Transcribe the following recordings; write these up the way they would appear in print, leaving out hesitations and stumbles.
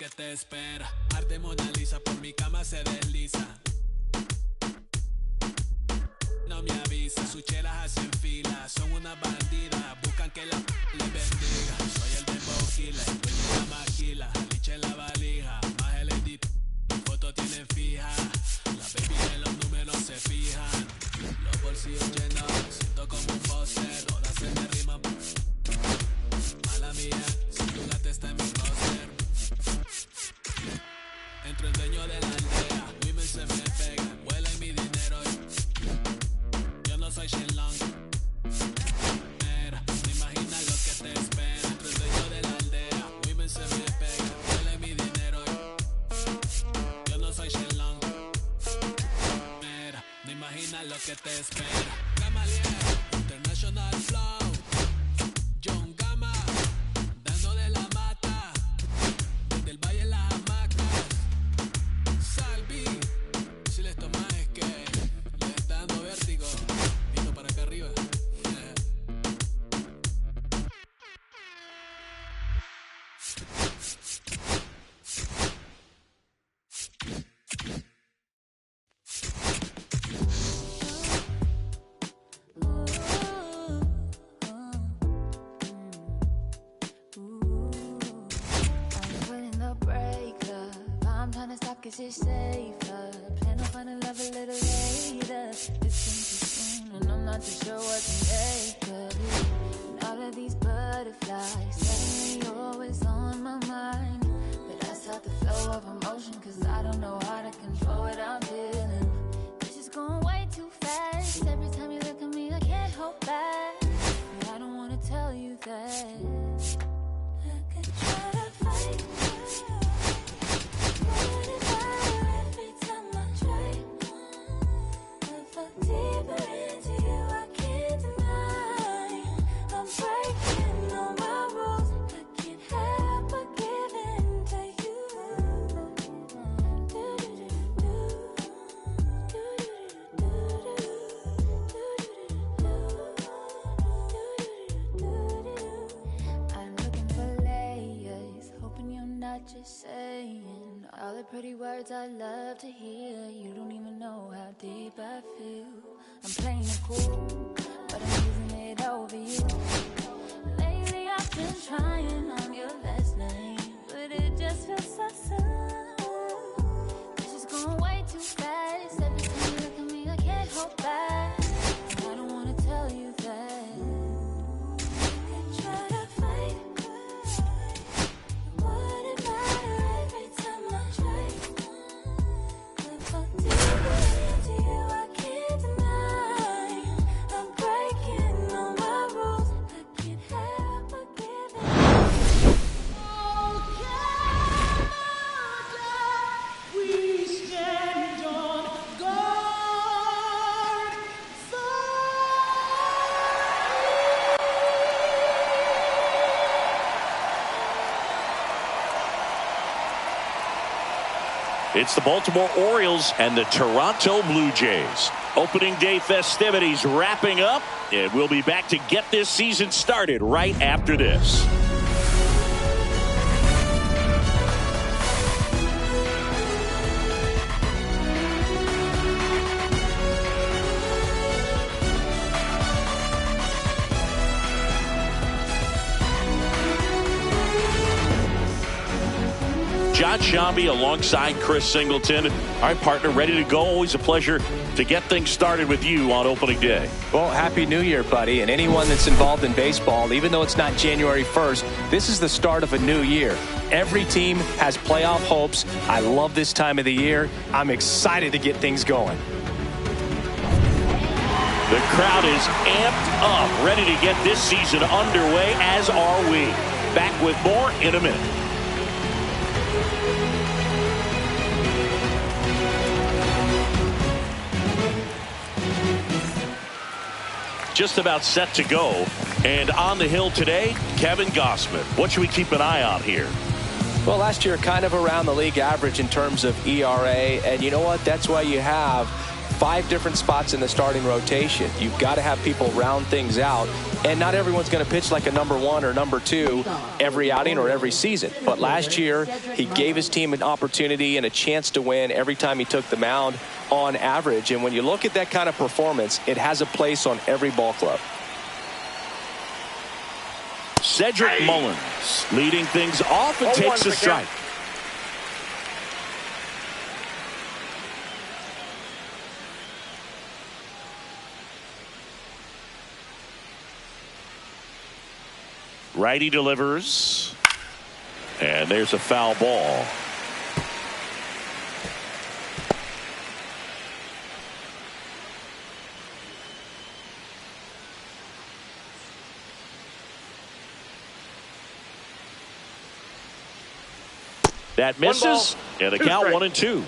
que te espera. Arte Mona Lisa por mi cama se desliza. No me avisa, sus chelas hacen fila. Son una bandida, buscan que la les bendiga. Soy el dembow killer, estoy en la maquila. Liche en la valija, más el edit. Mi foto tiene fija. La baby de los números se fijan. Los bolsillos llenos, siento como un poster. Todas se me riman. Mala mía, si tu gata está en mi closet. Entro el dueño de la aldea, women se me pegan, vuela en mi dinero. Yo no soy Shenlong. Mira, no imaginas lo que te espera. Entro el dueño de la aldea, women se me pegan, vuela en mi dinero. Yo no soy Shenlong. Mira, no imaginas lo que te espera. Gamaliel, International Flow. John Gama, dando de la mata. Desde el valle en las hamacas. Salvi, si les tomas es que les está dando vértigo. Vino para acá arriba. Cause it's safer. Plan on finding love a little later. This came too soon, and I'm not too sure what to make of it. And all of these butterflies, suddenly you're always on my mind. But I stop the flow of emotion, cause I don't know how to control what I'm feeling. This is going way too fast. Every time you look at me, I can't hold back. But I don't wanna tell you that. I could try to fight. Deeper into you, I can't deny. I'm breaking all my rules. I can't help but give in to you. I'm looking for layers, hoping you're not just saying all the pretty words I love to hear. You don't even know how deep I feel. I'm playing it cool, but I'm using it over you. Lately I've been trying on your last name, but it just feels so soon. This is going way too fast. Every time you look at me, I can't hold back. And I don't wanna tell you that. I try to fight. It wouldn't matter every time I try. I fall deeper into you, I can't deny. I'm breaking all my rules. I can't help but give in. Oh, Canada, we stand on guard for It's the Baltimore Orioles and the Toronto Blue Jays. Opening day festivities wrapping up, and we'll be back to get this season started right after this. John Shambi alongside Chris Singleton. All right, partner, ready to go. Always a pleasure to get things started with you on opening day. Well, Happy New Year, buddy. And anyone that's involved in baseball, even though it's not January 1st, this is the start of a new year. Every team has playoff hopes. I love this time of the year. I'm excited to get things going. The crowd is amped up, ready to get this season underway, as are we. Back with more in a minute. Just about set to go, and on the hill today, Kevin Gausman. What should we keep an eye on here? Well, last year kind of around the league average in terms of ERA, and you know what? That's why you have 5 different spots in the starting rotation. You've got to have people round things out, and not everyone's going to pitch like a number 1 or number 2 every outing or every season. But last year, he gave his team an opportunity and a chance to win every time he took the mound on average. And when you look at that kind of performance, it has a place on every ball club. Cedric Mullins leading things off and takes a strike. Righty delivers, and there's a foul ball. That misses, and the count 1-2.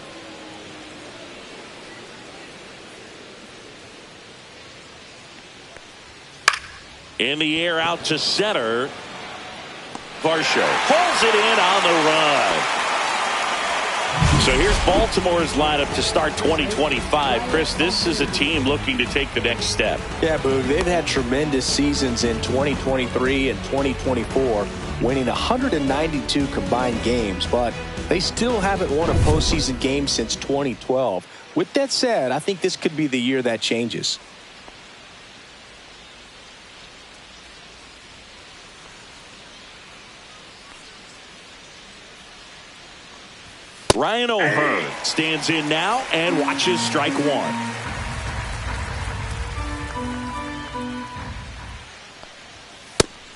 In the air out to center. Varsho pulls it in on the run. So here's Baltimore's lineup to start 2025. Chris, this is a team looking to take the next step. Yeah, Boog, they've had tremendous seasons in 2023 and 2024, winning 192 combined games, but they still haven't won a postseason game since 2012. With that said, I think this could be the year that changes. Ryan O'Hearn stands in now and watches strike 1.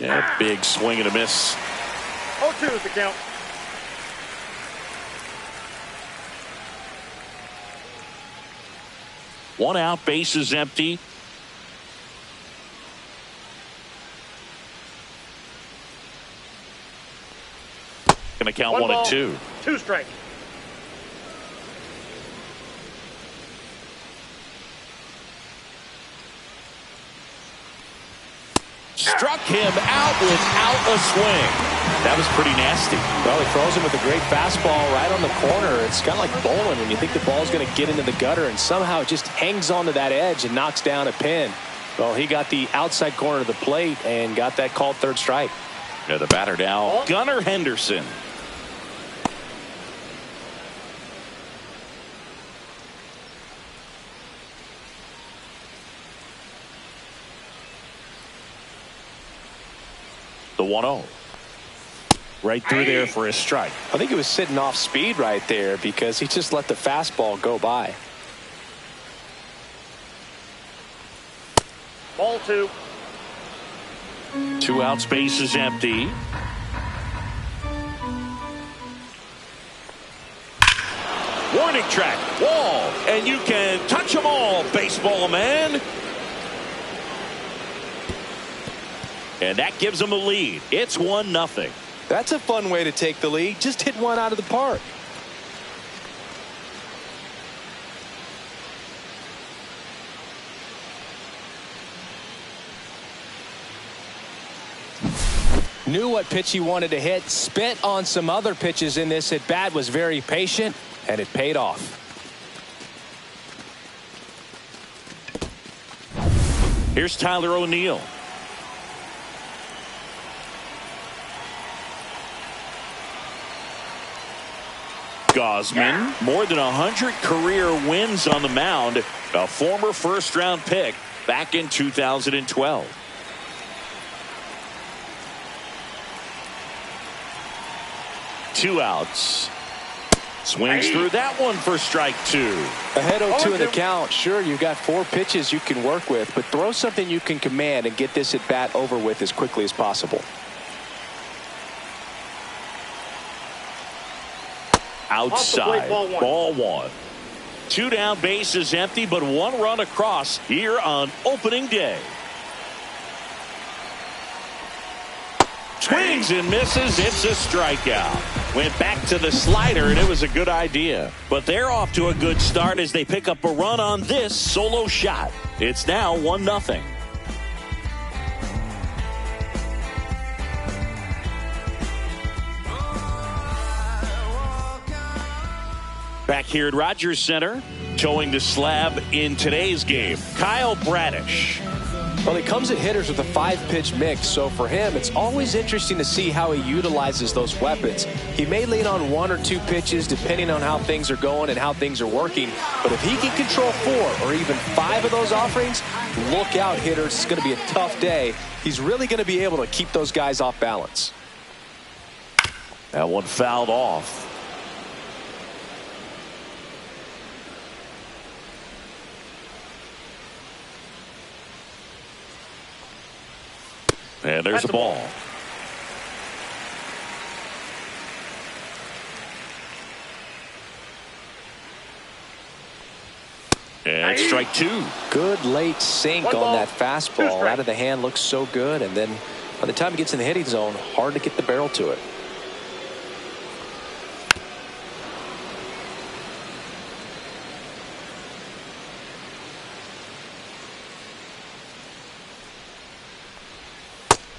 Yeah, big swing and a miss. 0-2 is the count. One out, bases empty. Gonna count 1-2. 2 strikes. Struck him out without a swing. That was pretty nasty. Well, he throws him with a great fastball right on the corner. It's kind of like bowling when you think the ball's going to get into the gutter and somehow it just hangs onto that edge and knocks down a pin. Well, he got the outside corner of the plate and got that called 3rd strike. Yeah, the batter now, Gunnar Henderson. The 1-0. Right through there for a strike. I think he was sitting off speed right there because he just let the fastball go by. Ball 2. 2 outs, base is empty. Warning track, wall, and you can touch them all, baseball man. And that gives them a lead. It's 1-0. That's a fun way to take the lead. Just hit one out of the park. Knew what pitch he wanted to hit. Spent on some other pitches in this at bat. Was very patient, and it paid off. Here's Tyler O'Neill. Gausman, more than 100 career wins on the mound, a former first-round pick back in 2012. Two outs. Swings through that one for strike 2. Ahead 0-2 in the count. Sure, you've got 4 pitches you can work with, but throw something you can command and get this at bat over with as quickly as possible. Outside, ball 1. 2 down, bases empty, but 1 run across here on opening day. Swings and misses. It's a strikeout. Went back to the slider, and it was a good idea. But they're off to a good start as they pick up a run on this solo shot. It's now 1-0. Back here at Rogers Center, towing the slab in today's game, Kyle Bradish. Well, he comes at hitters with a 5-pitch mix, so for him, it's always interesting to see how he utilizes those weapons. He may lean on 1 or 2 pitches depending on how things are going and how things are working, but if he can control 4 or even 5 of those offerings, look out, hitters. It's going to be a tough day. He's really going to be able to keep those guys off balance. That one fouled off. And there's the ball. And strike 2. Good late sink on that fastball. Out of the hand, looks so good. And then by the time it gets in the hitting zone, hard to get the barrel to it.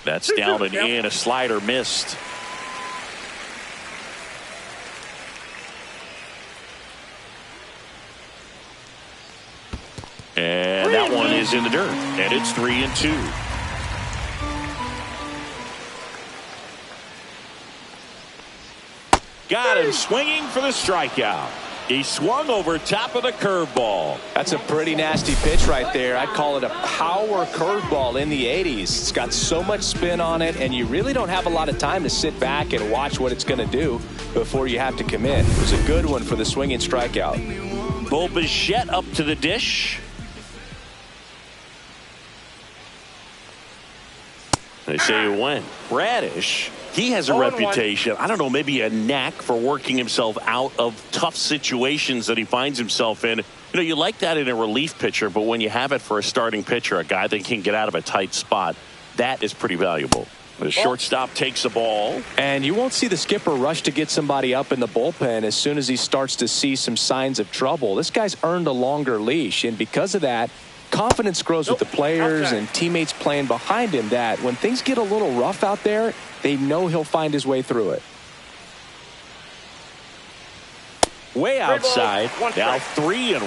That's down and in. A slider missed. And that one is in the dirt. And it's 3-2. Got him swinging for the strikeout. He swung over top of the curveball. That's a pretty nasty pitch right there. I'd call it a power curveball in the 80s. It's got so much spin on it, and you really don't have a lot of time to sit back and watch what it's going to do before you have to commit. It was a good one for the swinging strikeout. Bo Bichette up to the dish. They say when Bradish, he has a reputation, I don't know, maybe a knack for working himself out of tough situations that he finds himself in. You know, you like that in a relief pitcher, but when you have it for a starting pitcher, a guy that can get out of a tight spot, that is pretty valuable. The shortstop takes the ball. And you won't see the skipper rush to get somebody up in the bullpen as soon as he starts to see some signs of trouble. This guy's earned a longer leash, and because of that, confidence grows with the players and teammates playing behind him, that when things get a little rough out there, they know he'll find his way through it. Way outside, now 3-1.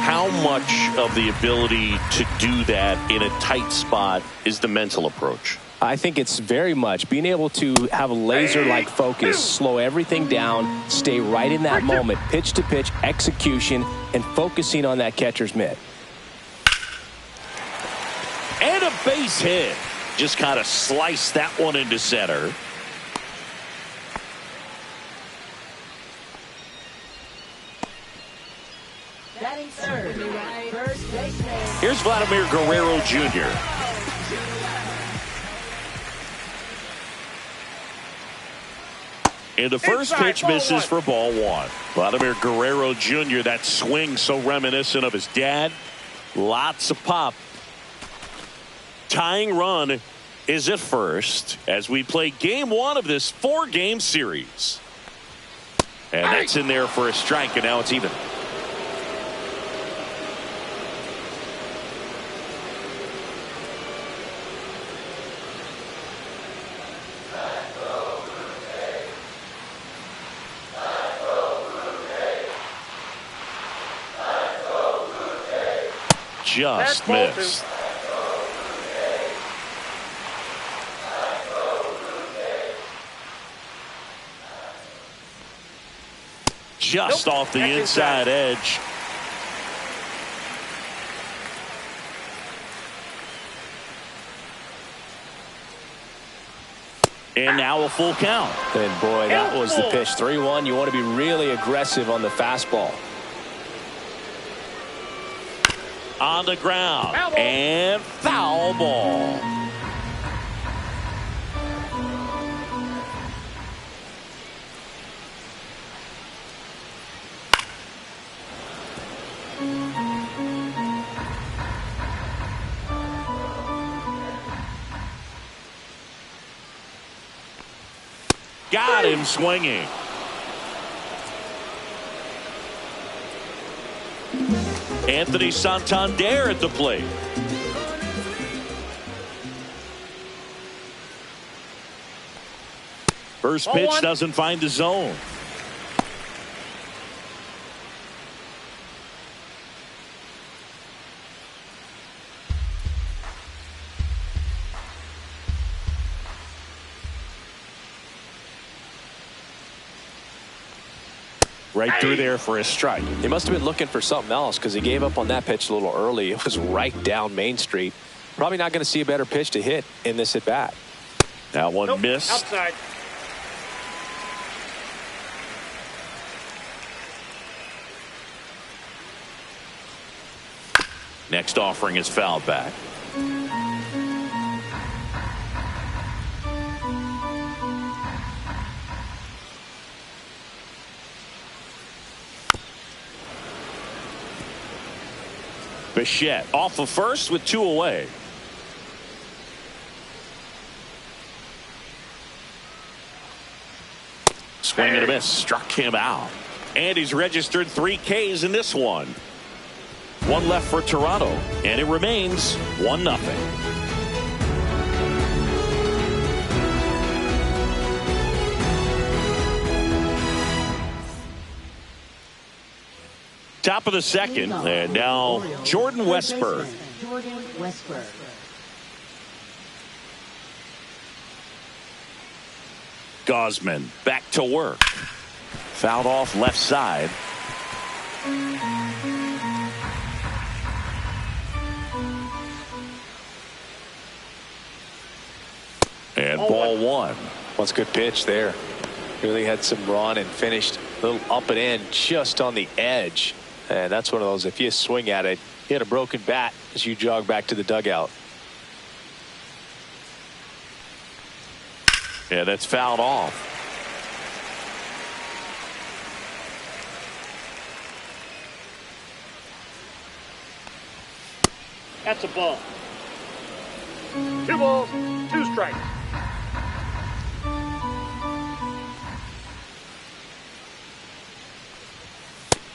How much of the ability to do that in a tight spot is the mental approach? I think it's very much being able to have a laser-like focus, slow everything down, stay right in that moment, pitch to pitch, execution, and focusing on that catcher's mitt. And a base hit. Just kind of sliced that one into center. Here's Vladimir Guerrero Jr. And the first pitch misses for ball 1. Vladimir Guerrero Jr., that swing so reminiscent of his dad. Lots of pop. Tying run is at first as we play game 1 of this 4-game series. And that's in there for a strike, and now it's even. Just missed. Just off the inside edge. And now a full count. And boy, that was the pitch. 3-1. You want to be really aggressive on the fastball. On the ground. And foul ball. Got him swinging. Anthony Santander at the plate. First pitch doesn't find the zone. Right through there for a strike. He must have been looking for something else because he gave up on that pitch a little early. It was right down Main Street. Probably not going to see a better pitch to hit in this at bat. That one missed. Outside. Next offering is fouled back. Bichette off of first with 2 away. Swing and a miss. Struck him out. And he's registered 3 Ks in this one. 1 left for Toronto. And it remains 1-0. Top of the second, and now Jordan Westburg. Gosman back to work. Fouled off left side. And ball 1. That's a good pitch there. Really had some run and finished a little up and in just on the edge. And that's one of those, if you swing at it, you hit a broken bat as you jog back to the dugout. Yeah, that's fouled off. That's a ball. 2 balls, 2 strikes.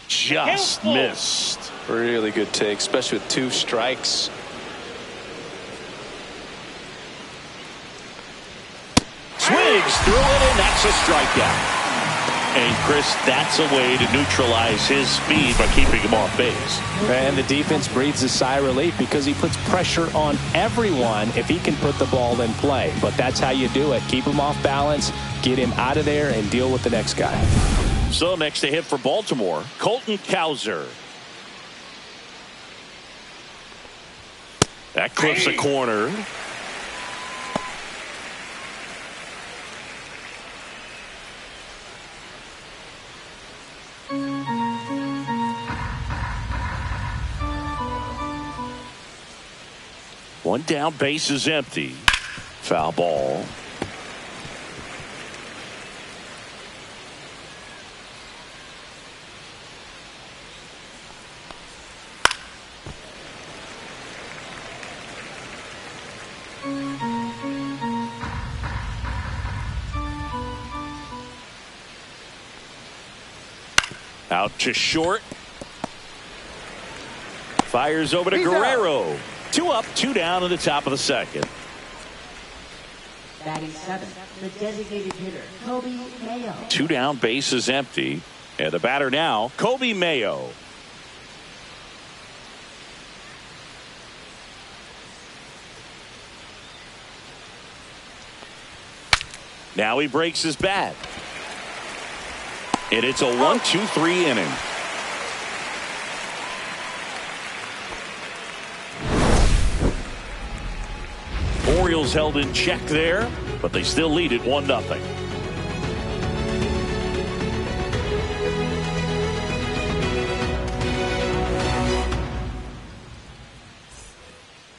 Just missed. Really good take, especially with 2 strikes. Swings through it, and that's a strikeout. And Chris, that's a way to neutralize his speed by keeping him off base. And the defense breathes a sigh of relief because he puts pressure on everyone if he can put the ball in play. But that's how you do it. Keep him off balance, get him out of there, and deal with the next guy. So next to hit for Baltimore, Colton Cowser. That clips a corner. One down, base is empty. Foul ball. Out to short. Fires over to Guerrero. 2 up, 2 down in the top of the second. Batting 7th, the designated hitter, Kobe Mayo. 2 down, base is empty. And the batter now, Kobe Mayo. Now he breaks his bat. And it's a 1-2-3 inning. Orioles held in check there, but they still lead it 1-0.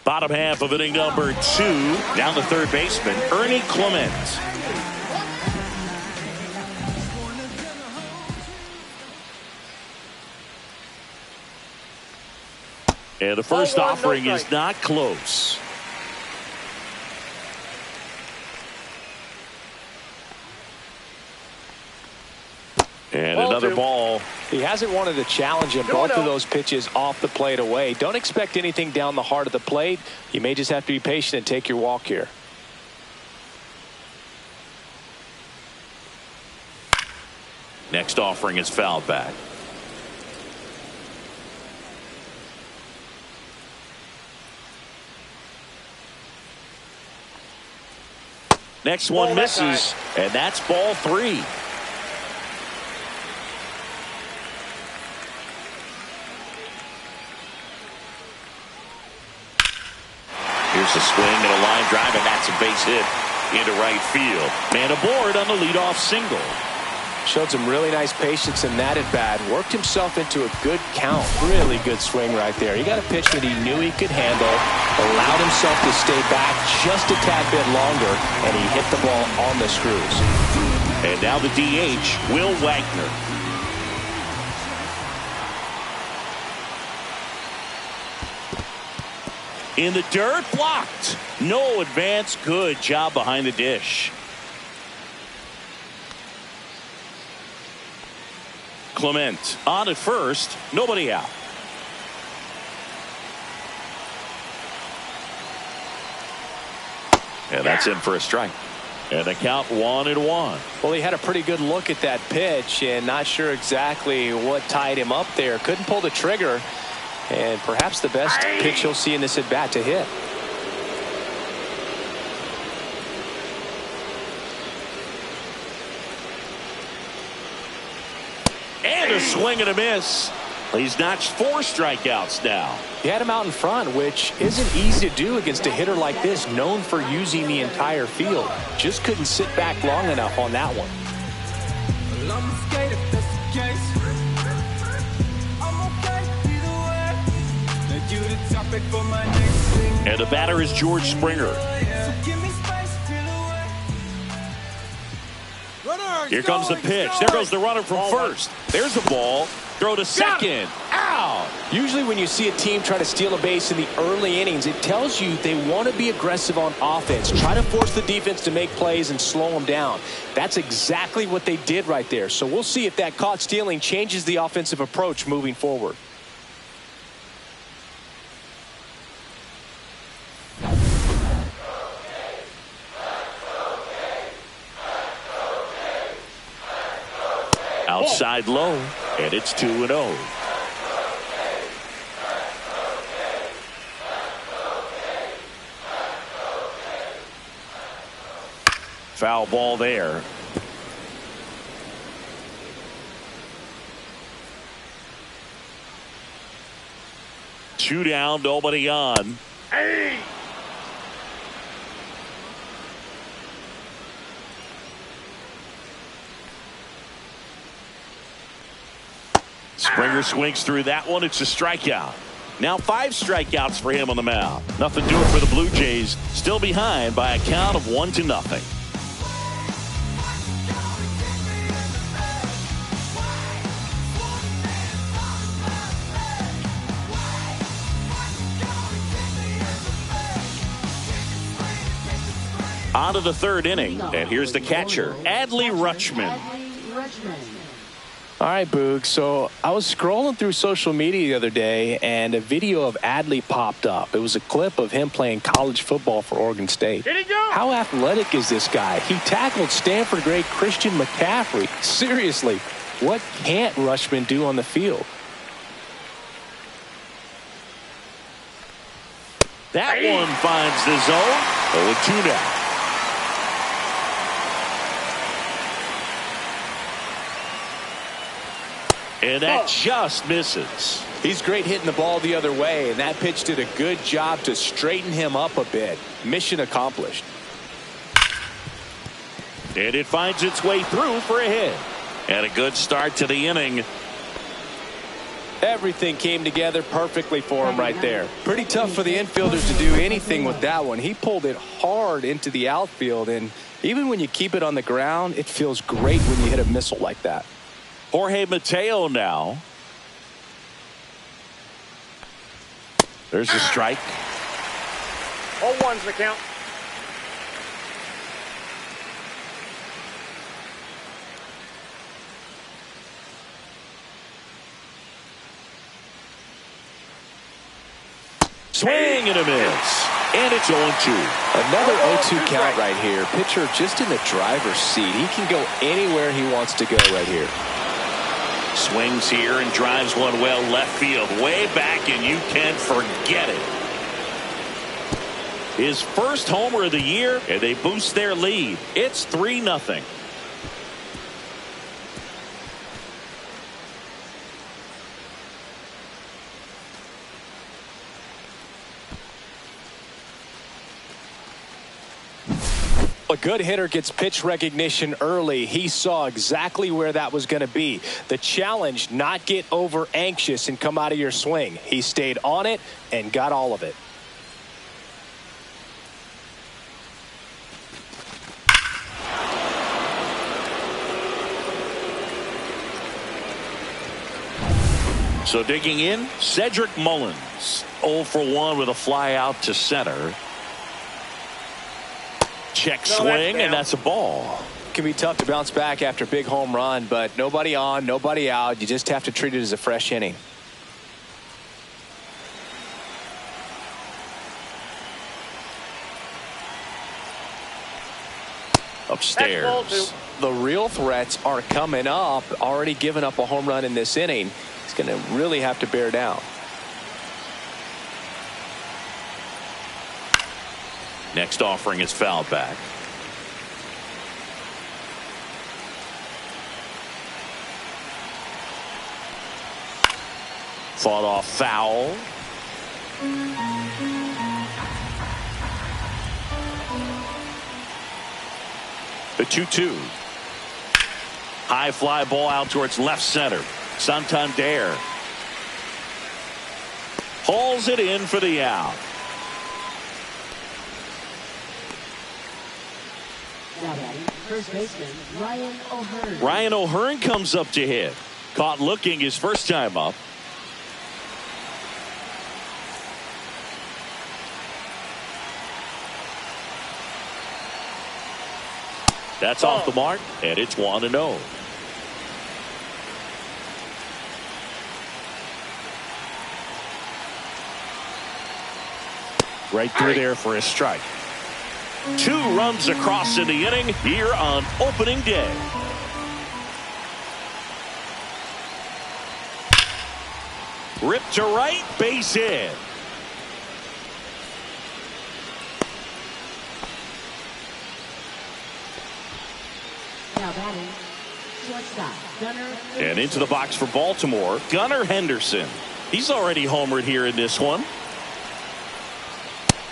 Bottom half of inning number 2. Down the third baseman, Ernie Clement. And the first offering is not close. And another ball. He hasn't wanted to challenge him. Both of those pitches off the plate away. Don't expect anything down the heart of the plate. You may just have to be patient and take your walk here. Next offering is fouled back. Next one misses, and that's ball 3. Here's the swing and a line drive, and that's a base hit into right field. Man aboard on the leadoff single. Showed some really nice patience in that at-bat. Worked himself into a good count. Really good swing right there. He got a pitch that he knew he could handle, allowed himself to stay back just a tad bit longer, and he hit the ball on the screws. And now the DH, Will Wagner. In the dirt, blocked. No advance. Good job behind the dish. Clement on at first, nobody out. And that's in for a strike. And the count 1-1. Well, he had a pretty good look at that pitch and not sure exactly what tied him up there. Couldn't pull the trigger. And perhaps the best pitch he'll see in this at bat to hit. And a swing and a miss. He's notched 4 strikeouts now. He had him out in front, which isn't easy to do against a hitter like this, known for using the entire field. Just couldn't sit back long enough on that one. And the batter is George Springer. Here comes the pitch. There goes the runner from first. There's the ball. Throw to second. Out. Usually when you see a team try to steal a base in the early innings, it tells you they want to be aggressive on offense. Try to force the defense to make plays and slow them down. That's exactly what they did right there. So we'll see if that caught stealing changes the offensive approach moving forward. Outside low, and it's 2-0. Foul ball there. Two down, nobody on. Hey! Springer swings through that one. It's a strikeout. Now 5 strikeouts for him on the mound. Nothing doing for the Blue Jays. Still behind by a count of 1-0. On to the 3rd inning, and here's the catcher, Adley Rutschman. All right, Boog. So I was scrolling through social media the other day, and a video of Adley popped up. It was a clip of him playing college football for Oregon State. Here he goes. How athletic is this guy? He tackled Stanford great Christian McCaffrey. Seriously, what can't Rutschman do on the field? That one finds the zone. 0-2 now. And that just misses. He's great hitting the ball the other way, and that pitch did a good job to straighten him up a bit. Mission accomplished. And it finds its way through for a hit. And a good start to the inning. Everything came together perfectly for him right there. Pretty tough for the infielders to do anything with that one. He pulled it hard into the outfield, and even when you keep it on the ground, it feels great when you hit a missile like that. Jorge Mateo now. There's a strike. All ones the count. Swing and a miss. And it's 0-2. Another 0-2 count right here. Pitcher just in the driver's seat. He can go anywhere he wants to go right here. Swings here and drives one well left field. Way back, and you can forget it. His first homer of the year, and they boost their lead. It's 3-0. A good hitter gets pitch recognition early. He saw exactly where that was going to be. The challenge, not get over anxious and come out of your swing. He stayed on it and got all of it. So digging in, Cedric Mullins, 0 for 1 with a fly out to center. Check swing, and that's a ball. It can be tough to bounce back after a big home run, but nobody on, nobody out. You just have to treat it as a fresh inning. Upstairs. The real threats are coming up. Already given up a home run in this inning. He's going to really have to bear down. Next offering is fouled back. Fought off foul. The 2-2. High fly ball out towards left center. Santander hauls it in for the out. First baseman Ryan O'Hearn. Ryan O'Hearn comes up to hit. Caught looking his first time up. That's off the mark, and it's 1-0. Right through there for a strike. 2 runs across in the inning here on opening day. Ripped to right, base hit. Now batting, shortstop Gunnar. And into the box for Baltimore, Gunnar Henderson. He's already homered here in this one.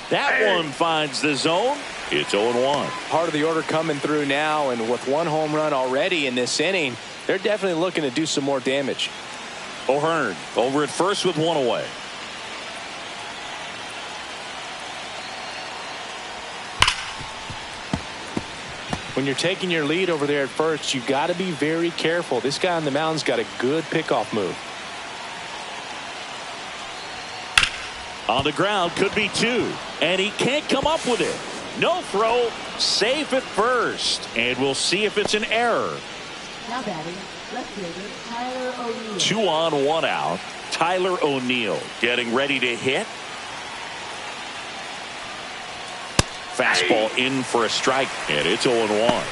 That one finds the zone. It's 0-1. Part of the order coming through now, and with 1 home run already in this inning, they're definitely looking to do some more damage. O'Hearn over at first with 1 away. When you're taking your lead over there at first, you've got to be very careful. This guy on the mound's got a good pickoff move. On the ground, could be 2, and he can't come up with it. No throw, safe at first, and we'll see if it's an error. Now batting, left fielder Tyler O'Neill. 2 on, 1 out. Tyler O'Neill getting ready to hit. Fastball in for a strike, and it's 0-1.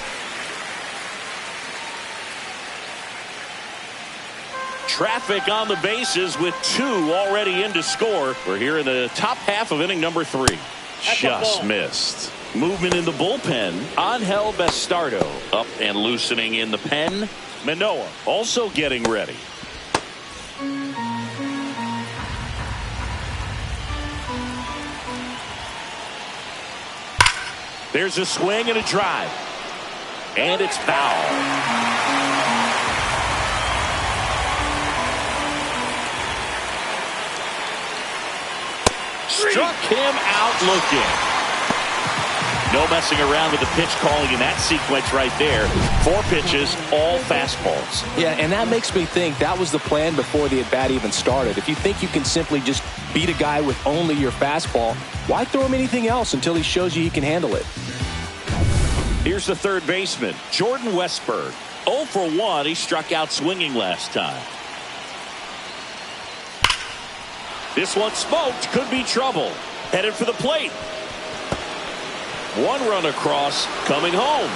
Traffic on the bases with 2 already in to score. We're here in the top half of inning number 3. Just missed. Movement in the bullpen. Angel Bastardo up and loosening in the pen. Manoah also getting ready. There's a swing and a drive. And it's foul. Struck him out looking. No messing around with the pitch calling in that sequence right there. 4 pitches, all fastballs. Yeah, and that makes me think that was the plan before the at-bat even started. If you think you can simply just beat a guy with only your fastball, why throw him anything else until he shows you he can handle it? Here's the third baseman, Jordan Westberg. 0 for 1. He struck out swinging last time. This one smoked. Could be trouble. Headed for the plate. 1 run across. Coming home.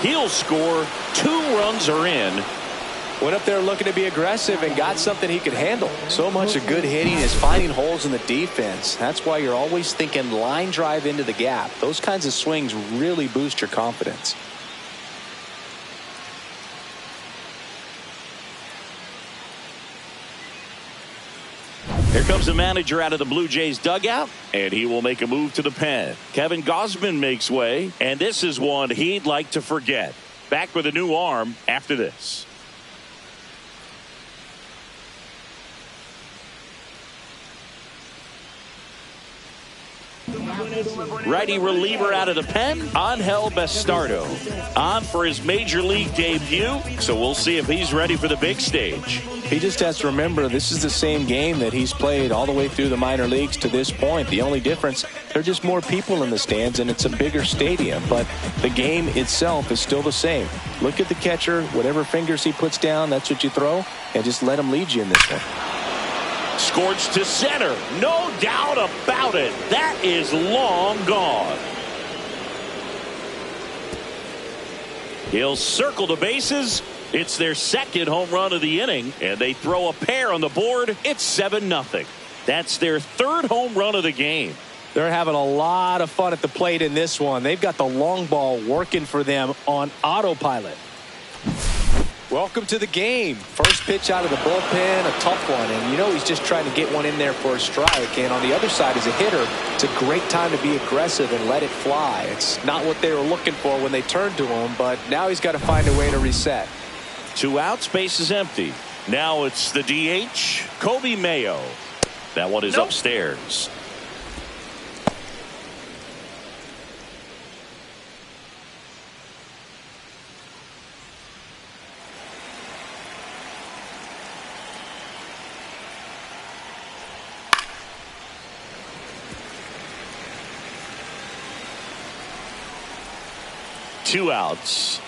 He'll score. 2 runs are in. Went up there looking to be aggressive and got something he could handle. So much of good hitting is finding holes in the defense. That's why you're always thinking line drive into the gap. Those kinds of swings really boost your confidence. Here comes the manager out of the Blue Jays dugout, and he will make a move to the pen. Kevin Gausman makes way, and this is one he'd like to forget. Back with a new arm after this. Righty reliever out of the pen, Angel Bastardo, on for his major league debut, so we'll see if he's ready for the big stage. He just has to remember this is the same game that he's played all the way through the minor leagues to this point. The only difference, there are just more people in the stands and it's a bigger stadium, but the game itself is still the same. Look at the catcher, whatever fingers he puts down, that's what you throw, and just let him lead you in this one. Scorched to center. No doubt about it. That is long gone. He'll circle the bases. It's their second home run of the inning, and they throw a pair on the board. It's 7-0. That's their third home run of the game. They're having a lot of fun at the plate in this one. They've got the long ball working for them on autopilot. Welcome to the game. First pitch out of the bullpen, a tough one. And you know he's just trying to get one in there for a strike. And on the other side as a hitter, it's a great time to be aggressive and let it fly. It's not what they were looking for when they turned to him, but now he's got to find a way to reset. 2 outs, base is empty. Now it's the DH, Kobe Mayo. That one is upstairs. Two outs.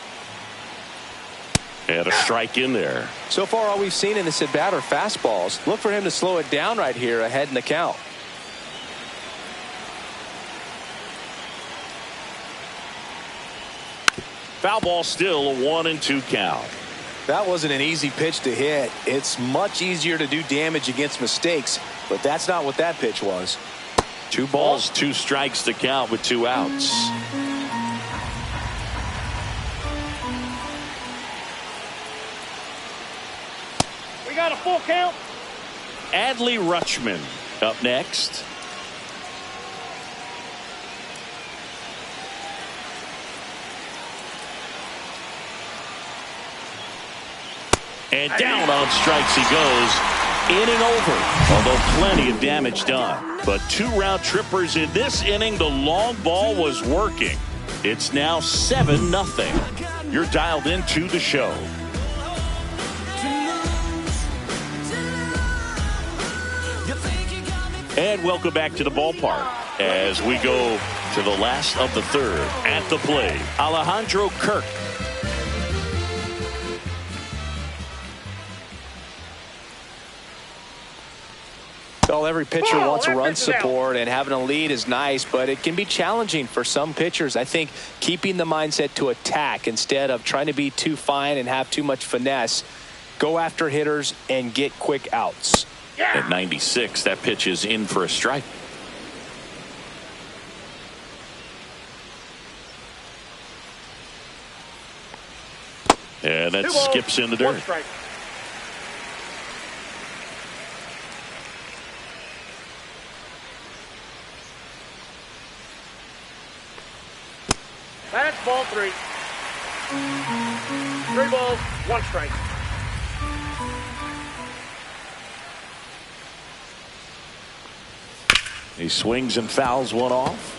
And a strike in there. So far, all we've seen in this at bat are fastballs. Look for him to slow it down right here ahead in the count. Foul ball, still a 1-2 count. That wasn't an easy pitch to hit. It's much easier to do damage against mistakes, but that's not what that pitch was. 2 balls, 2 strikes to count with 2 outs. We got a full count. Adley Rutschman up next. And down on strikes he goes. Inning over, although plenty of damage done. But 2 round trippers in this inning. The long ball was working. It's now 7-0. You're dialed into the show. And welcome back to the ballpark as we go to the last of the third. At the plate, Alejandro Kirk. Well, every pitcher wants a run support, and having a lead is nice, but it can be challenging for some pitchers. I think keeping the mindset to attack instead of trying to be too fine and have too much finesse, go after hitters and get quick outs. At 96, that pitch is in for a strike. And that skips in the dirt. Strike. That's ball 3. 3 balls, 1 strike. He swings and fouls one off.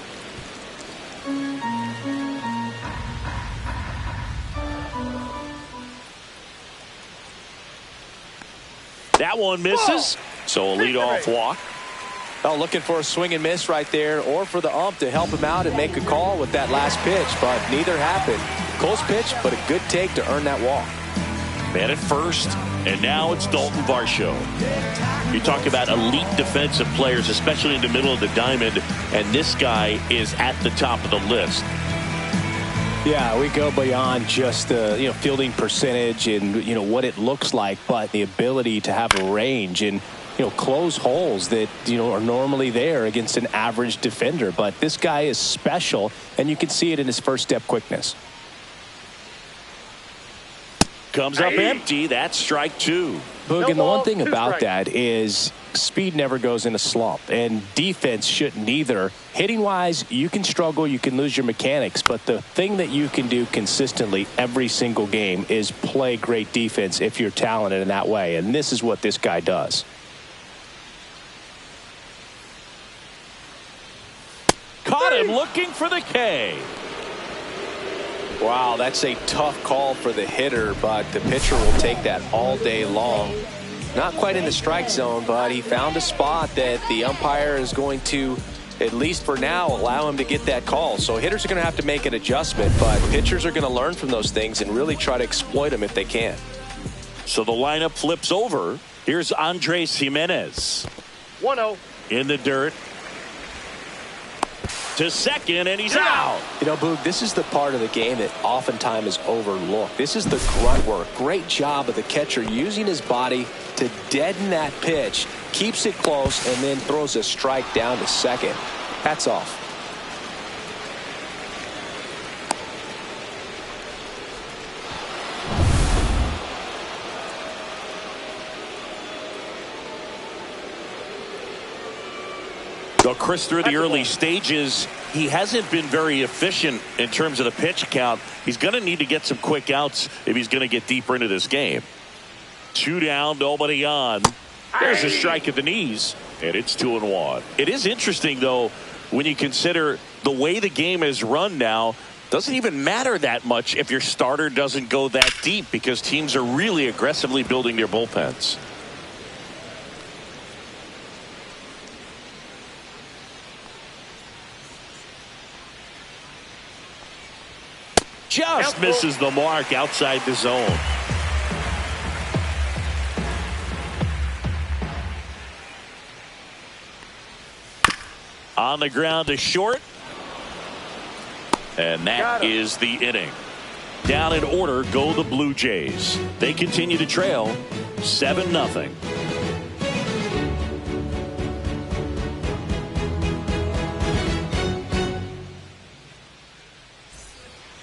That one misses. So a leadoff walk. Oh, looking for a swing and miss right there, or for the ump to help him out and make a call with that last pitch, but neither happened. Close pitch, but a good take to earn that walk. Man at first, and now it's Dalton Varsho. You talk about elite defensive players, especially in the middle of the diamond, and this guy is at the top of the list. Yeah, we go beyond just the fielding percentage and what it looks like, but the ability to have a range and close holes that are normally there against an average defender. But this guy is special, and you can see it in his first step quickness. Comes up empty. That's strike two. Boog, and the one thing about that is speed never goes in a slump, and defense shouldn't either. Hitting-wise, you can struggle, you can lose your mechanics, but the thing that you can do consistently every single game is play great defense if you're talented in that way, and this is what this guy does. Caught him looking for the K. Wow, that's a tough call for the hitter, but the pitcher will take that all day long. Not quite in the strike zone, but he found a spot that the umpire is going to, at least for now, allow him to get that call. So hitters are going to have to make an adjustment, but pitchers are going to learn from those things and really try to exploit them if they can. So the lineup flips over. Here's Andres Jimenez. 1-0. In the dirt. To second, and he's out. You know, Boog, this is the part of the game that oftentimes is overlooked. This is the grunt work. Great job of the catcher using his body to deaden that pitch, keeps it close, and then throws a strike down to second. Hats off. So Chris, through the early stages, he hasn't been very efficient in terms of the pitch count. He's going to need to get some quick outs if he's going to get deeper into this game. 2 down, nobody on. There's a strike at the knees, and it's 2-1. It is interesting, though, when you consider the way the game is run now. Doesn't even matter that much if your starter doesn't go that deep, because teams are really aggressively building their bullpens. Just misses the mark outside the zone. On the ground to short. And that is the inning. Down in order go the Blue Jays. They continue to trail 7-0.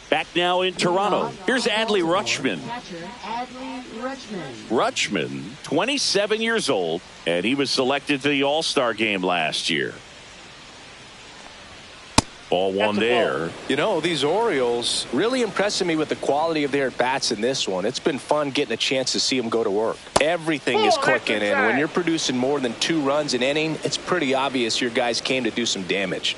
Back now in Toronto. Here's Adley Rutschman. Rutschman, 27 years old, and he was selected to the All-Star game last year. Ball one there. You know, these Orioles really impressing me with the quality of their at-bats in this one. It's been fun getting a chance to see them go to work. Everything is clicking, and when you're producing more than 2 runs an inning, it's pretty obvious your guys came to do some damage.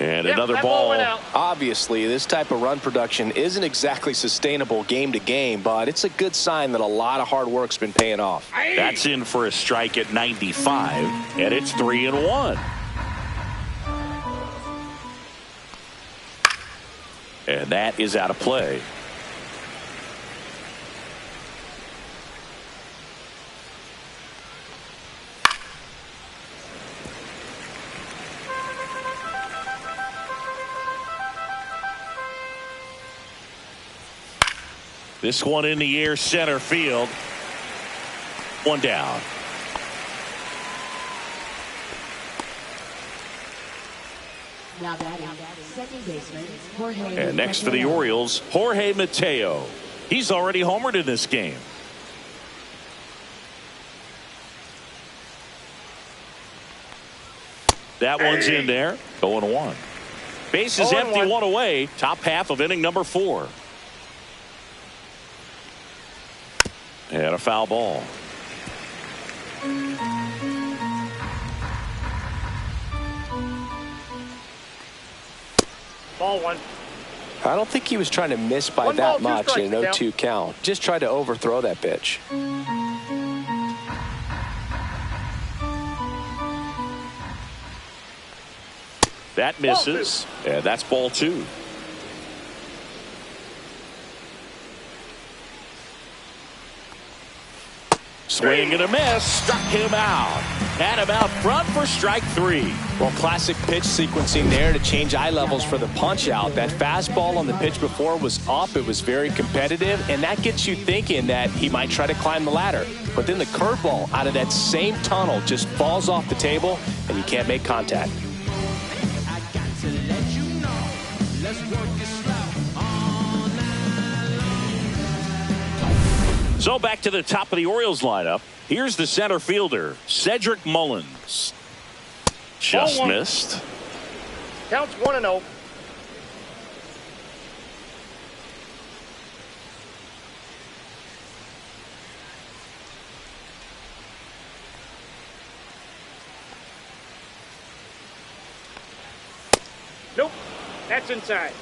And another ball. Obviously, this type of run production isn't exactly sustainable game to game, but it's a good sign that a lot of hard work's been paying off. That's in for a strike at 95, and it's 3-1. And that is out of play. This one in the air, center field. 1 down. Now batting, second baseman, Jorge. And next for the Orioles, Jorge Mateo. He's already homered in this game. That one's in there. 0-1. Base is empty, 1 away. Top half of inning number 4. And a foul ball. Ball 1. I don't think he was trying to miss by that much in an 0-2 count. Just tried to overthrow that pitch. That misses. And that's ball 2. Swing and a miss. Struck him out. Had him out front for strike 3. Well, classic pitch sequencing there to change eye levels for the punch out. That fastball on the pitch before was up. It was very competitive, and that gets you thinking that he might try to climb the ladder. But then the curveball out of that same tunnel just falls off the table, and you can't make contact. I got to let you know. Let's work this out all night So back to the top of the Orioles lineup. Here's the center fielder, Cedric Mullins. Just missed. Counts 1-0. Nope, that's inside.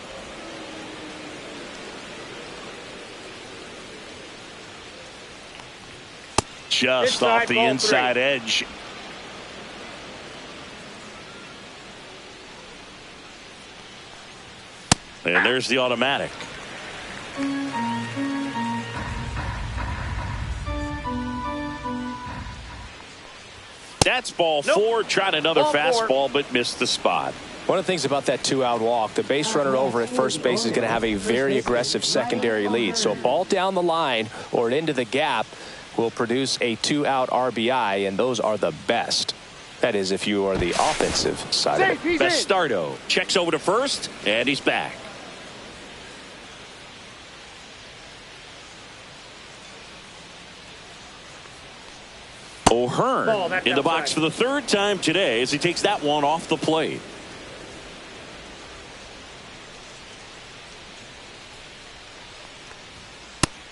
Just off the inside edge. And there's the automatic. That's ball four. Tried another fastball, but missed the spot. One of the things about that 2-out walk, the base runner over at first base is going to have a very aggressive secondary lead. So a ball down the line or into the gap will produce a 2-out RBI, and those are the best. That is, if you are the offensive side of it. Bastardo checks over to first, and he's back. O'Hearn in the box for the third time today as he takes that one off the plate.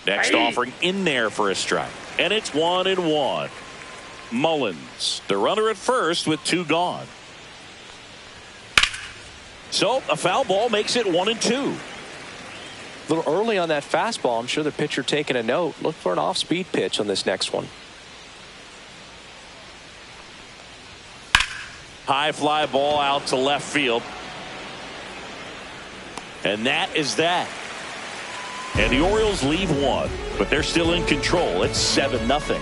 Next offering in there for a strike. And it's 1-1. Mullins, the runner at first with 2 gone. So a foul ball makes it 1-2. A little early on that fastball. I'm sure the pitcher taking a note. Look for an off-speed pitch on this next one. High fly ball out to left field. And that is that. And the Orioles leave one, but they're still in control. It's 7-0.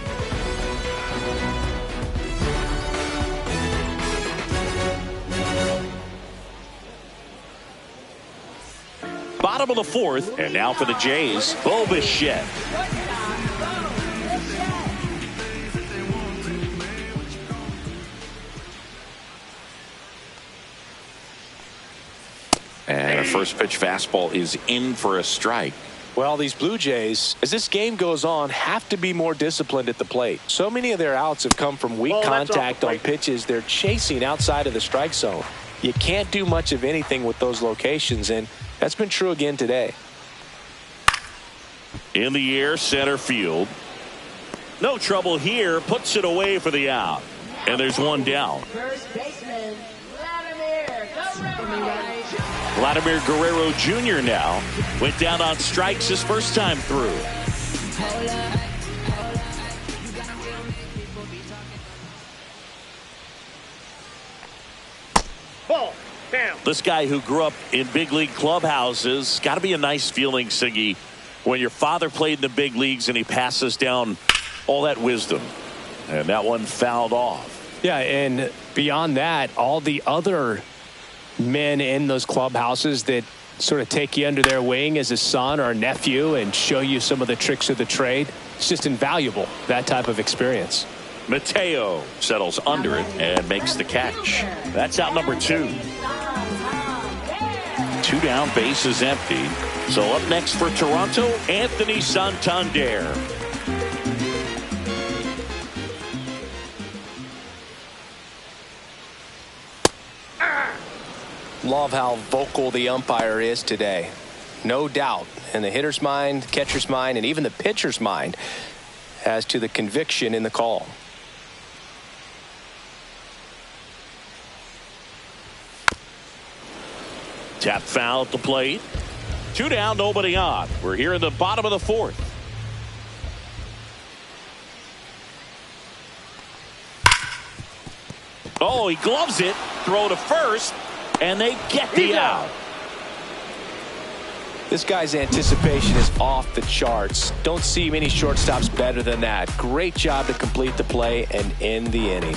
Bottom of the fourth, and now for the Jays, Bo Bichette. And a first pitch fastball is in for a strike. Well, these Blue Jays, as this game goes on, have to be more disciplined at the plate. So many of their outs have come from weak contact on pitches they're chasing outside of the strike zone. You can't do much of anything with those locations, and that's been true again today. In the air, center field. No trouble here. Puts it away for the out. And there's one down. First baseman, Vladimir Guerrero Jr. now went down on strikes his first time through. Ball down. This guy who grew up in big league clubhouses, got to be a nice feeling, Siggy, when your father played in the big leagues and he passes down all that wisdom. And that one fouled off. Yeah, and beyond that, all the other men in those clubhouses that sort of take you under their wing as a son or a nephew and show you some of the tricks of the trade. It's just invaluable, that type of experience. Mateo settles under it and makes the catch. That's out number 2. 2 down, base is empty. So up next for Toronto, Anthony Santander. Love how vocal the umpire is today. No doubt in the hitter's mind, catcher's mind, and even the pitcher's mind as to the conviction in the call. Tap foul at the plate. 2 down, nobody on. We're here in the bottom of the fourth. Oh, he gloves it. Throw to first. And they get the out. This guy's anticipation is off the charts. Don't see many shortstops better than that. Great job to complete the play and end the inning.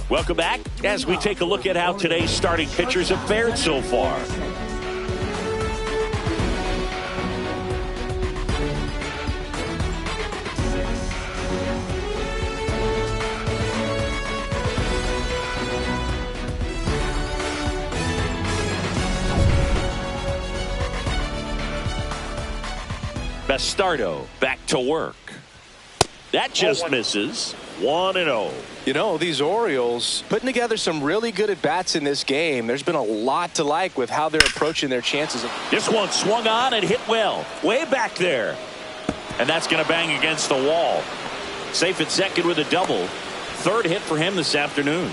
Welcome back as we take a look at how today's starting pitchers have fared so far. Bastardo back to work. That just misses. 1-0. You know, these Orioles putting together some really good at-bats in this game. There's been a lot to like with how they're approaching their chances. This one swung on and hit well. Way back there. And that's going to bang against the wall. Safe at second with a double. Third hit for him this afternoon.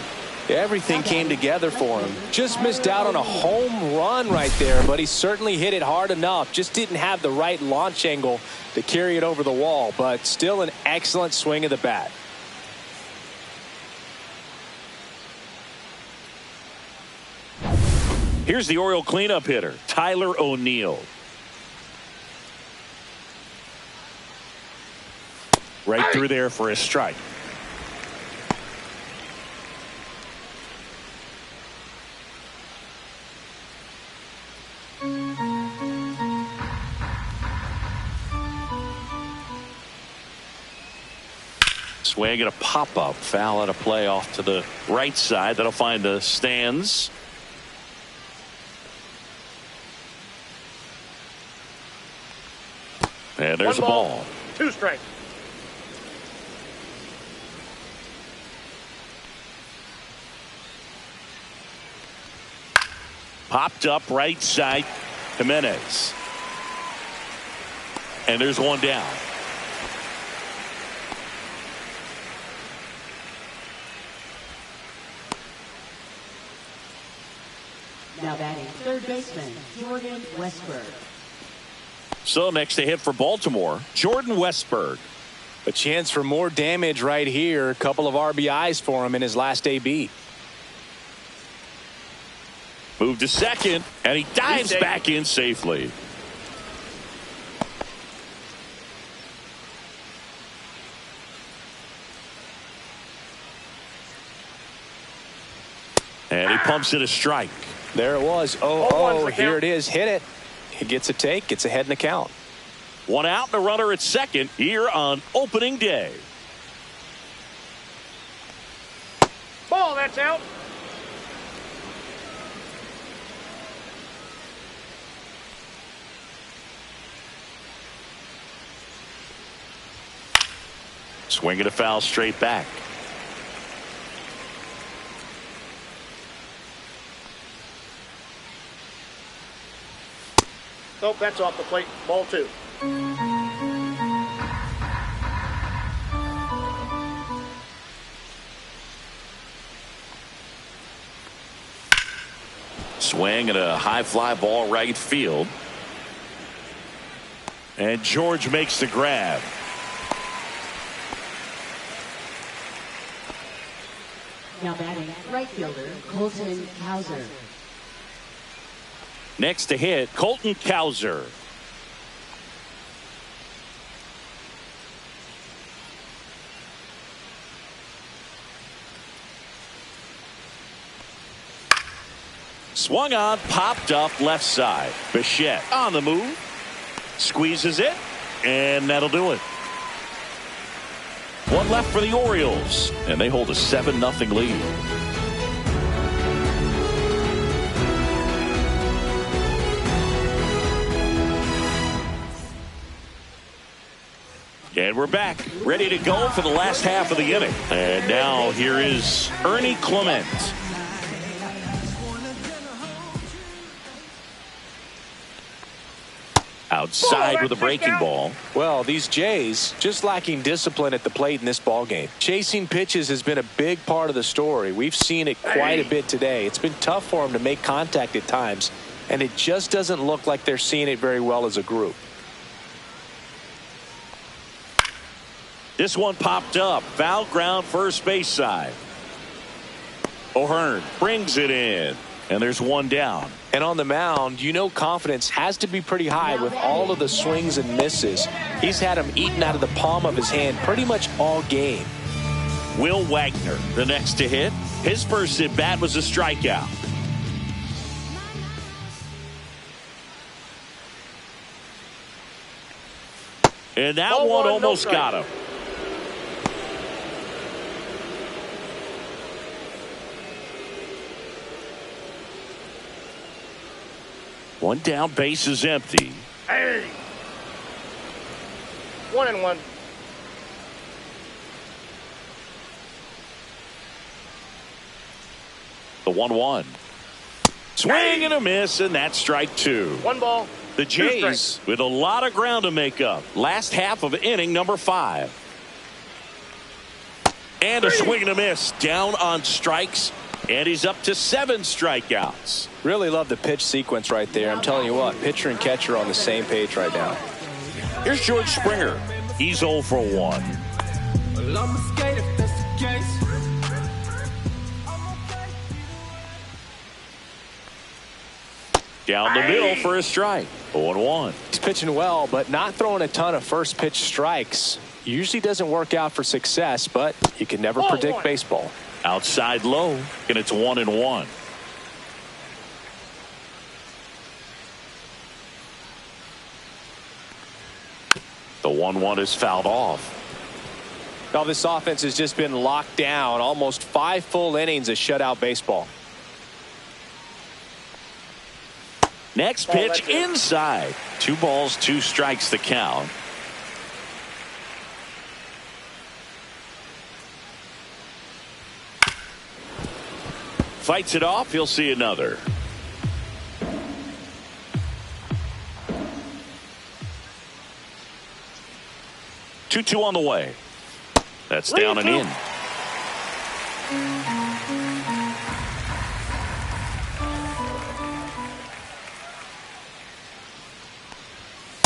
Everything came together for him. Just missed out on a home run right there, but he certainly hit it hard enough. Just didn't have the right launch angle to carry it over the wall, but still an excellent swing of the bat. Here's the Oriole cleanup hitter, Tyler O'Neill. Right through there for a strike. Swing and a pop-up. Foul out of play off to the right side. That'll find the stands. And there's a ball. 2 strikes. Popped up right side. Jimenez. And there's one down. Now batting third baseman, Jordan Westberg. So next to hit for Baltimore, Jordan Westberg. A chance for more damage right here. A couple of RBIs for him in his last AB. Moved to second, and he dives back in safely. And he pumps it a strike. There it was. Oh, here it is. Hit it. He gets a take. Gets ahead in the count. One out and a runner at second here on opening day. Ball, that's out. Swinging a foul straight back. Nope, that's off the plate. Ball 2. Swing and a high fly ball right field. And George makes the grab. Now batting right fielder, Colton Cowser. Next to hit, Colton Cowser. Swung on, popped up left side. Bichette on the move. Squeezes it, and that'll do it. One left for the Orioles, and they hold a 7-0 lead. And we're back, ready to go for the last half of the inning. And now here is Ernie Clement. Outside with a breaking ball. Well, these Jays just lacking discipline at the plate in this ball game. Chasing pitches has been a big part of the story. We've seen it quite a bit today. It's been tough for them to make contact at times, and it just doesn't look like they're seeing it very well as a group. This one popped up. Foul ground first base side. O'Hearn brings it in. And there's one down. And on the mound, you know confidence has to be pretty high with all of the swings and misses. He's had them eaten out of the palm of his hand pretty much all game. Will Wagner, the next to hit. His first at bat was a strikeout. And that one almost got him. One down, base is empty. 1-1. The 1-1. Swing and a miss, and that's strike 2. 1 ball. The Jays with a lot of ground to make up. Last half of inning number 5. And a swing and a miss. Down on strikes. And he's up to 7 strikeouts. Really love the pitch sequence right there. I'm telling you what, pitcher and catcher are on the same page right now. Here's George Springer. He's 0 for 1. Down the middle for a strike. 0-1. He's pitching well, but not throwing a ton of first pitch strikes. Usually doesn't work out for success, but you can never predict baseball. Outside low, and it's 1-1. The 1-1 is fouled off. Now this offense has just been locked down. Almost 5 full innings of shutout baseball. Next pitch inside. 2 balls, 2 strikes the count. Fights it off. He'll see another. Two on the way. That's down and in.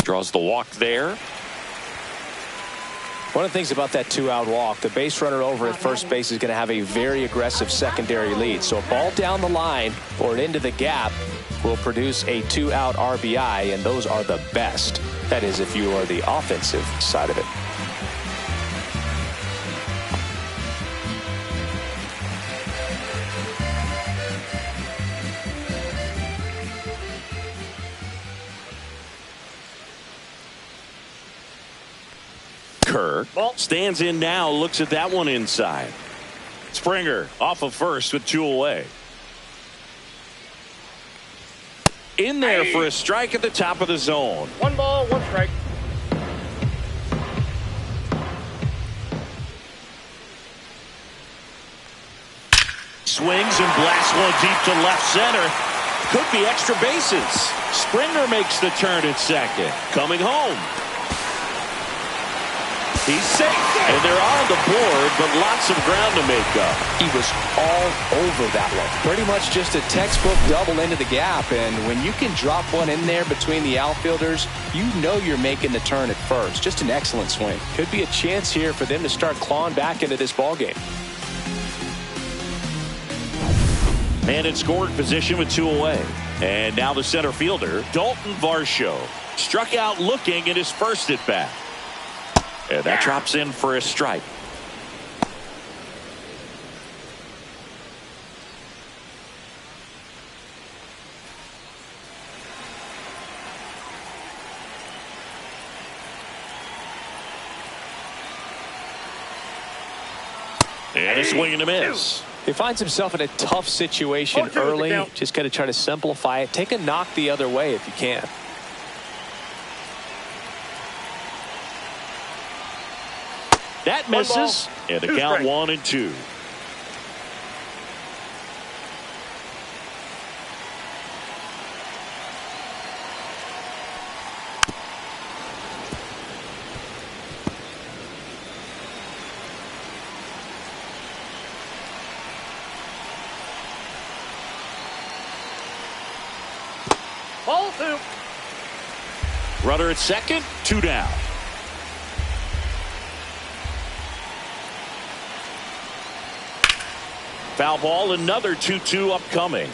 Draws the walk there. One of the things about that 2-out walk, the base runner over at first base is going to have a very aggressive secondary lead. So a ball down the line or into the gap will produce a 2-out RBI, and those are the best. That is, if you are the offensive side of it. Stands in now, looks at that one inside. Springer off of first with 2 away. In there for a strike at the top of the zone. 1 ball, 1 strike. Swings and blasts one deep to left center. Could be extra bases. Springer makes the turn at second. Coming home. He's safe, and they're on the board, but lots of ground to make up. He was all over that one. Pretty much just a textbook double into the gap, and when you can drop one in there between the outfielders, you know you're making the turn at first. Just an excellent swing. Could be a chance here for them to start clawing back into this ballgame. Man in scoring position with 2 away. And now the center fielder, Dalton Varsho, struck out looking at his first at bat. And that drops in for a strike. And a swing and a miss. He finds himself in a tough situation early. Just got to try to simplify it. Take a knock the other way if you can. That misses, and the count 1-2. Ball 2. Runner at second, 2 down. Foul ball, another 2-2 upcoming.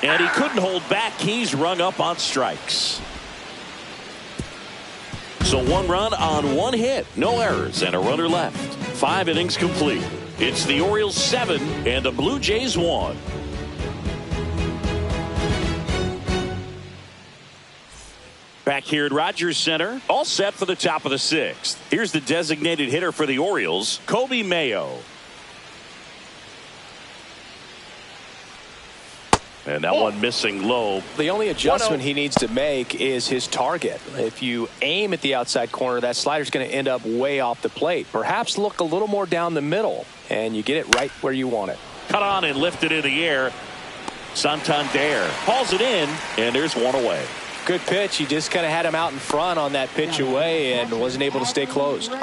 And he couldn't hold back. He's rung up on strikes. So 1 run on 1 hit, no errors, and a runner left. 5 innings complete. It's the Orioles 7 and the Blue Jays 1. Back here at Rogers Center, all set for the top of the 6th. Here's the designated hitter for the Orioles, Kobe Mayo. And that one missing low. The only adjustment he needs to make is his target. If you aim at the outside corner, that slider's going to end up way off the plate. Perhaps look a little more down the middle, and you get it right where you want it. Cut on and lifted in the air. Santander hauls it in, and there's one away. Good pitch. He just kind of had him out in front on that pitch away and wasn't able to stay closed.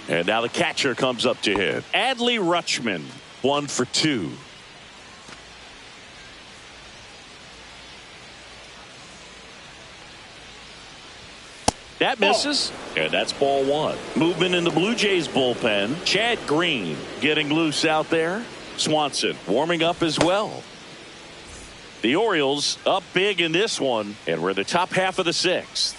And now the catcher comes up to hit. Adley Rutschman, 1 for 2. That misses, and that's ball 1. Movement in the Blue Jays bullpen. Chad Green getting loose out there. Swanson warming up as well. The Orioles up big in this one, and we're in the top half of the 6th.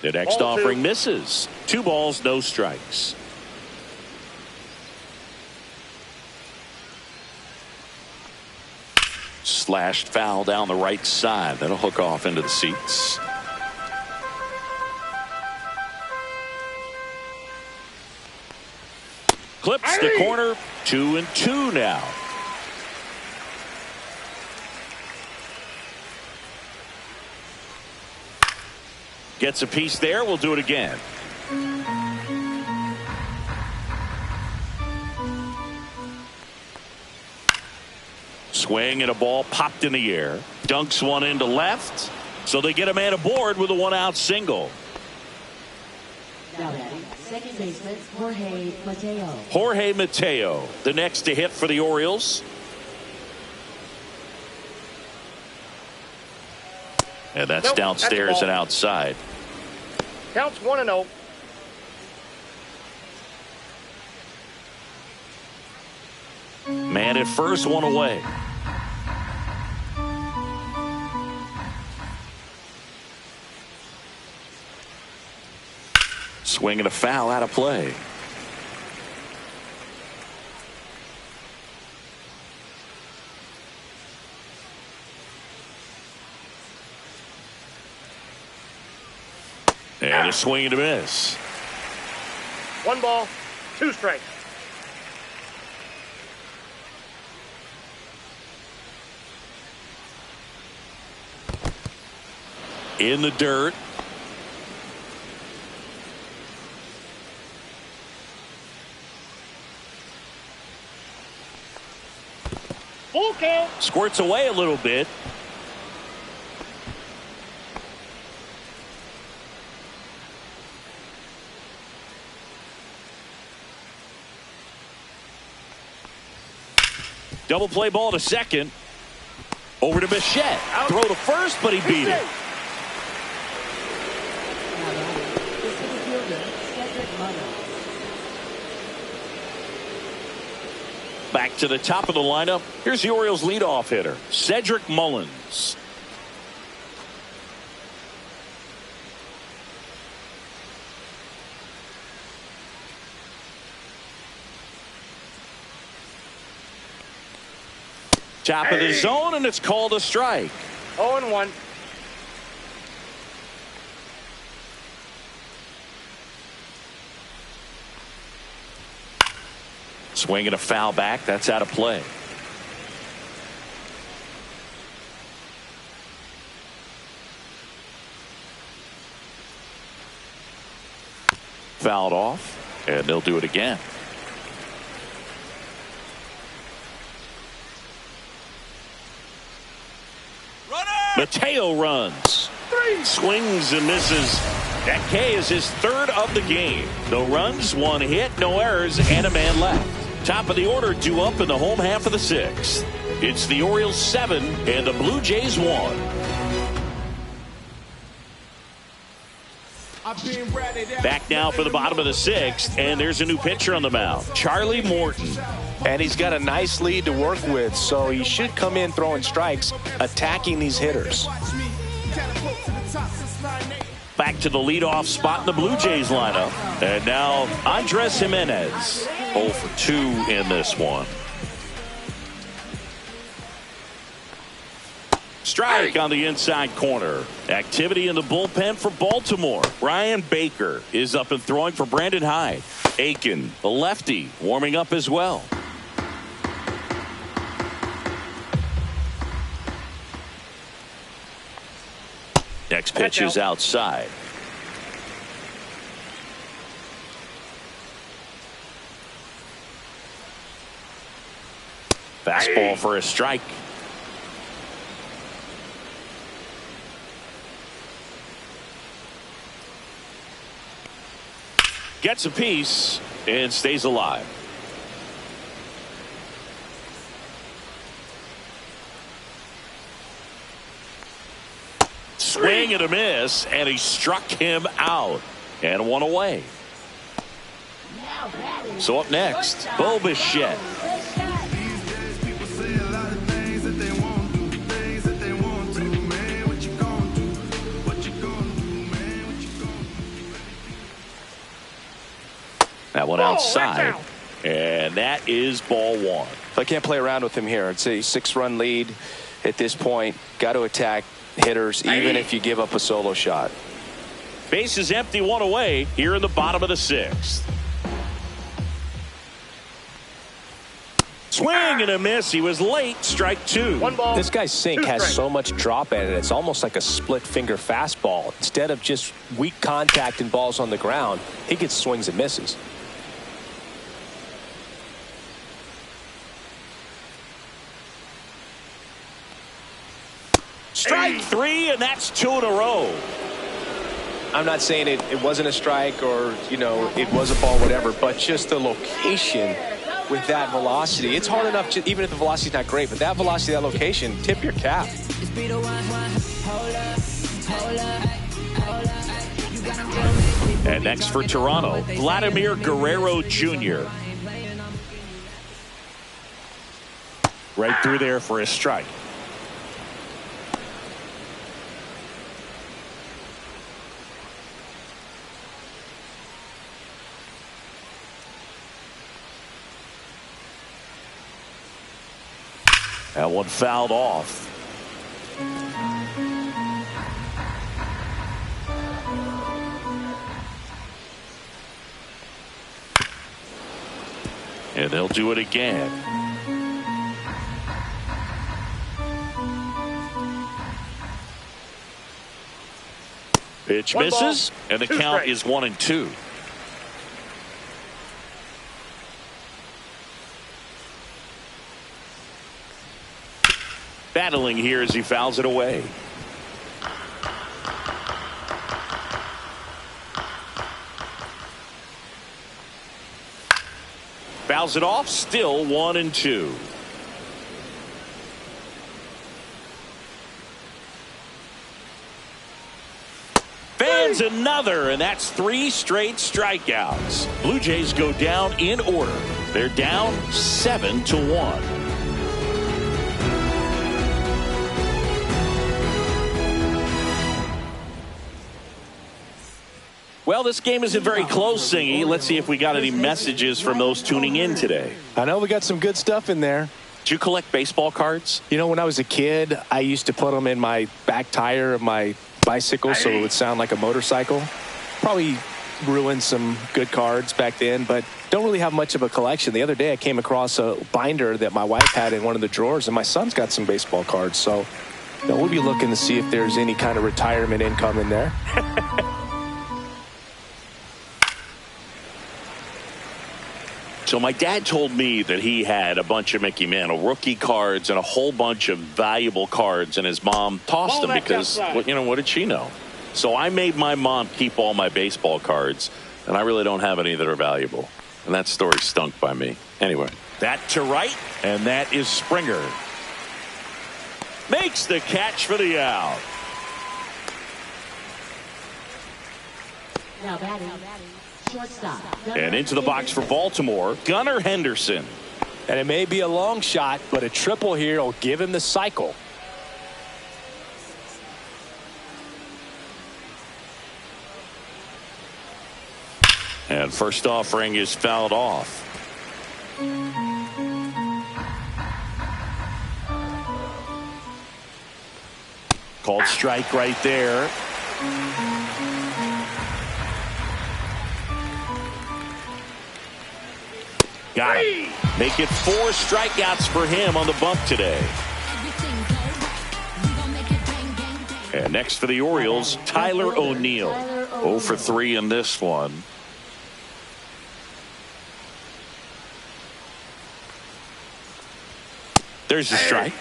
The next offering misses. 2 balls, no strikes. Slashed foul down the right side. That'll hook off into the seats. Clips the corner. 2-2 now. Gets a piece there. We'll do it again. Swing and a ball popped in the air. Dunks one into left. So they get a man aboard with a 1-out single. Now batting, second baseman Jorge Mateo. Jorge Mateo, the next to hit for the Orioles. And that's downstairs and outside. Counts 1-0. Man at first, one away. Swing and a foul out of play. And a swing and a miss. 1 ball, 2 strikes. In the dirt. Full count. Squirts away a little bit. Double play ball to second. Over to Bichette. Throw to first, but he beat it. Back to the top of the lineup. Here's the Orioles leadoff hitter, Cedric Mullins. Top of the zone, and it's called a strike. 0-1. Swing and a foul back. That's out of play. Fouled off, and they'll do it again. Mateo runs. Swings and misses. That K is his 3rd of the game. No runs, 1 hit, no errors, and a man left. Top of the order due up in the home half of the 6th. It's the Orioles 7 and the Blue Jays 1. Back now for the bottom of the 6th, and there's a new pitcher on the mound, Charlie Morton. And he's got a nice lead to work with, so he should come in throwing strikes, attacking these hitters. Back to the leadoff spot in the Blue Jays lineup. And now Andres Jimenez, 0 for 2 in this one. Strike on the inside corner. Activity in the bullpen for Baltimore. Ryan Baker is up and throwing for Brandon Hyde. Aiken, the lefty, warming up as well. Next pitch is outside. Fastball for a strike. Gets a piece and stays alive. Swing and a miss, and he struck him out and one away. So up next, Bo Bichette. That one outside, and that is ball one. I can't play around with him here. It's a 6-run lead at this point. Got to attack hitters, even if you give up a solo shot. Base is empty, one away here in the bottom of the 6th. Swing and a miss. He was late. Strike 2. This guy's sink has so much drop in it. It's almost like a split finger fastball. Instead of just weak contact and balls on the ground, he gets swings and misses. Strike 3, and that's 2 in a row. I'm not saying it wasn't a strike or, you know, it was a ball, whatever, but just the location with that velocity. It's hard enough, to, even if the velocity's not great, but that velocity, that location, tip your cap. And next for Toronto, Vladimir Guerrero Jr. Right through there for a strike. That one fouled off. And they'll do it again. Pitch misses, and the count is 1-2. Battling here as he fouls it away. Fouls it off, still 1-2. Fans another, and that's 3 straight strikeouts. Blue Jays go down in order. They're down 7-1. Well, this game isn't very close, Singy. Let's see if we got any messages from those tuning in today. I know we got some good stuff in there. Did you collect baseball cards? You know, when I was a kid, I used to put them in my back tire of my bicycle so it would sound like a motorcycle. Probably ruined some good cards back then, but don't really have much of a collection. The other day I came across a binder that my wife had in one of the drawers, and my son's got some baseball cards. So you know, we'll be looking to see if there's any kind of retirement income in there. So my dad told me that he had a bunch of Mickey Mantle rookie cards and a whole bunch of valuable cards, and his mom tossed them because, well, you know, what did she know? So I made my mom keep all my baseball cards, and I really don't have any that are valuable. And that story stunk by me. Anyway, that to right, and that is Springer. Makes the catch for the out. Now batting. And into the box for Baltimore, Gunnar Henderson. And it may be a long shot, but a triple here will give him the cycle. And first offering is fouled off. Called strike right there. Got it. Make it 4 strikeouts for him on the bump today. And next for the Orioles, Tyler O'Neill. 0 for 3 in this one. There's the strike.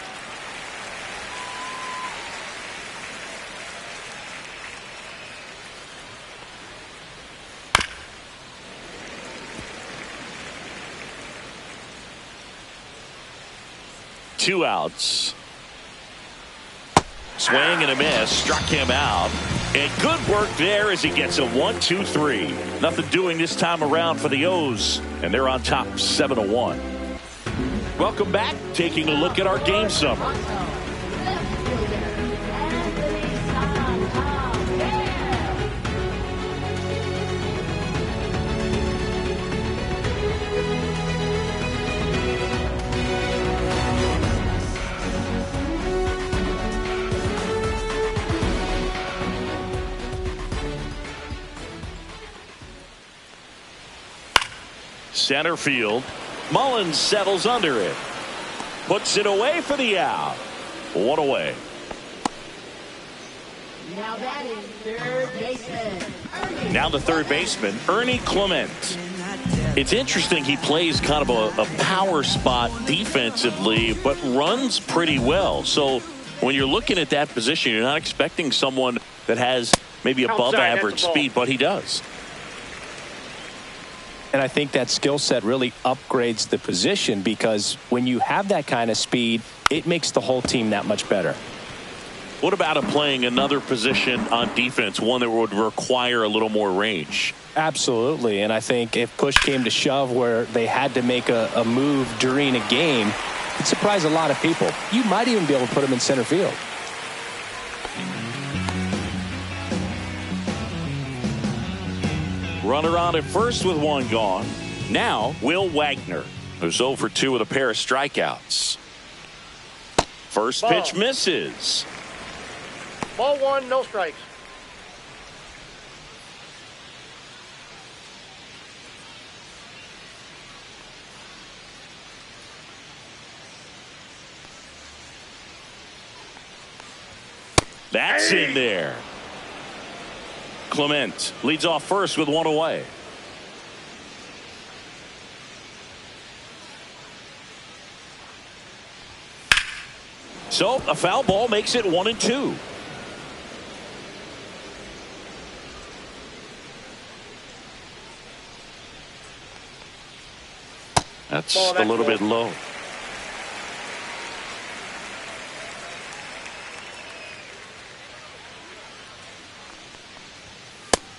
Two outs. Swing and a miss. Struck him out. And good work there as he gets a 1-2-3. Nothing doing this time around for the O's. And they're on top 7-1. Welcome back. Taking a look at our game summary. Center field. Mullins settles under it. Puts it away for the out. One away. Now that is third baseman. Now the third baseman, Ernie Clement. It's interesting he plays kind of a power spot defensively, but runs pretty well. So when you're looking at that position, you're not expecting someone that has maybe above average speed, but he does. And I think that skill set really upgrades the position, because when you have that kind of speed, it makes the whole team that much better. What about him playing another position on defense, one that would require a little more range? Absolutely. And I think if push came to shove where they had to make a move during a game, it'd surprise a lot of people. You might even be able to put him in center field. Runner on at first with one gone. Now Will Wagner, who's 0 for 2 with a pair of strikeouts. First pitch misses. Ball 1, no strikes. That's in there. Clement leads off first with one away. So a foul ball makes it 1-2. That's a little bit low.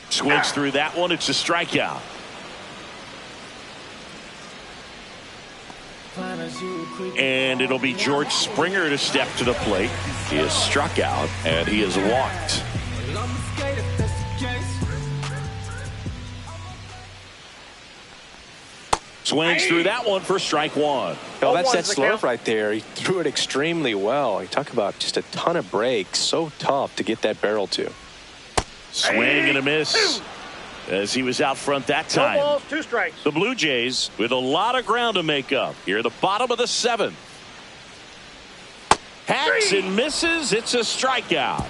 Swings through that one. It's a strikeout. And it'll be George Springer to step to the plate. He is struck out and he is walked. Swings through that one for strike one. Oh, that's that slurve right there. He threw it extremely well. You talk about just a ton of breaks. So tough to get that barrel to. Swing and a miss as he was out front that time. 2 balls, 2 strikes. The Blue Jays with a lot of ground to make up here at the bottom of the 7th. Hacks and misses. It's a strikeout.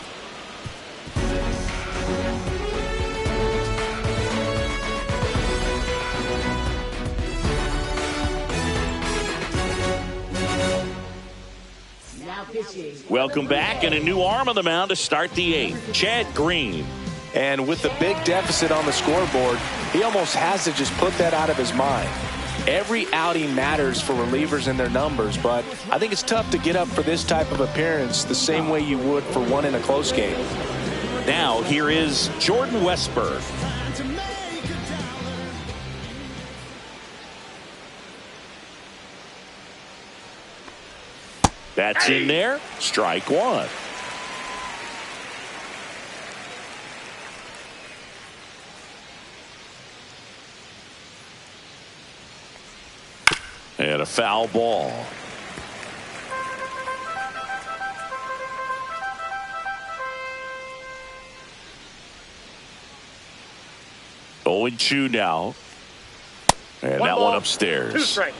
Welcome back, and a new arm on the mound to start the 8th. Chad Green. And with the big deficit on the scoreboard, he almost has to just put that out of his mind. Every outing matters for relievers and their numbers, but I think it's tough to get up for this type of appearance the same way you would for one in a close game. Now here is Jordan Westberg. That's in there. Strike one. And a foul ball. Oh, and 2 now. And that one upstairs. 2 strikes.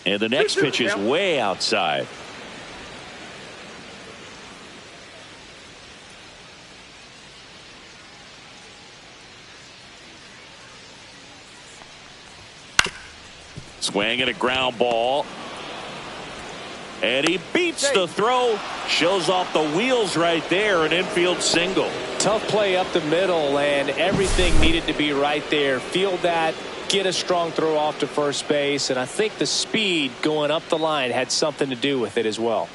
And the next pitch is way outside. Swing and a ground ball. And he beats the throw. Shows off the wheels right there. An infield single. Tough play up the middle, and everything needed to be right there. Field that, get a strong throw off to first base, and I think the speed going up the line had something to do with it as well.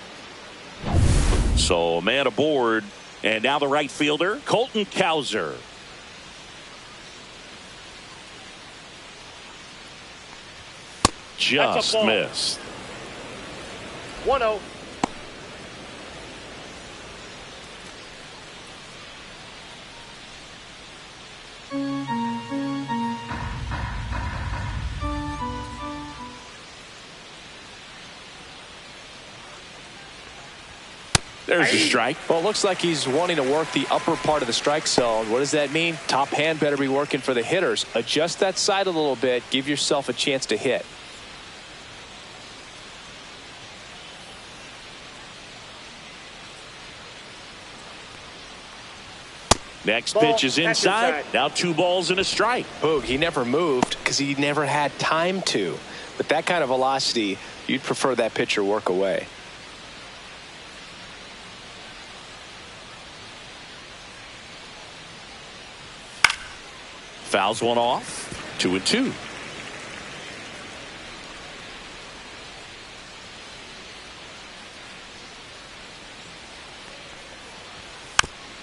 So a man aboard, and now the right fielder, Colton Cowser. Just missed. 1-0. There's a strike. Well, it looks like he's wanting to work the upper part of the strike zone. What does that mean? Top hand better be working for the hitters. Adjust that side a little bit. Give yourself a chance to hit. Next pitch is inside. Now 2 balls and a strike. Boog, he never moved because he never had time to. With that kind of velocity, you'd prefer that pitcher work away. Fouls one off. 2-2.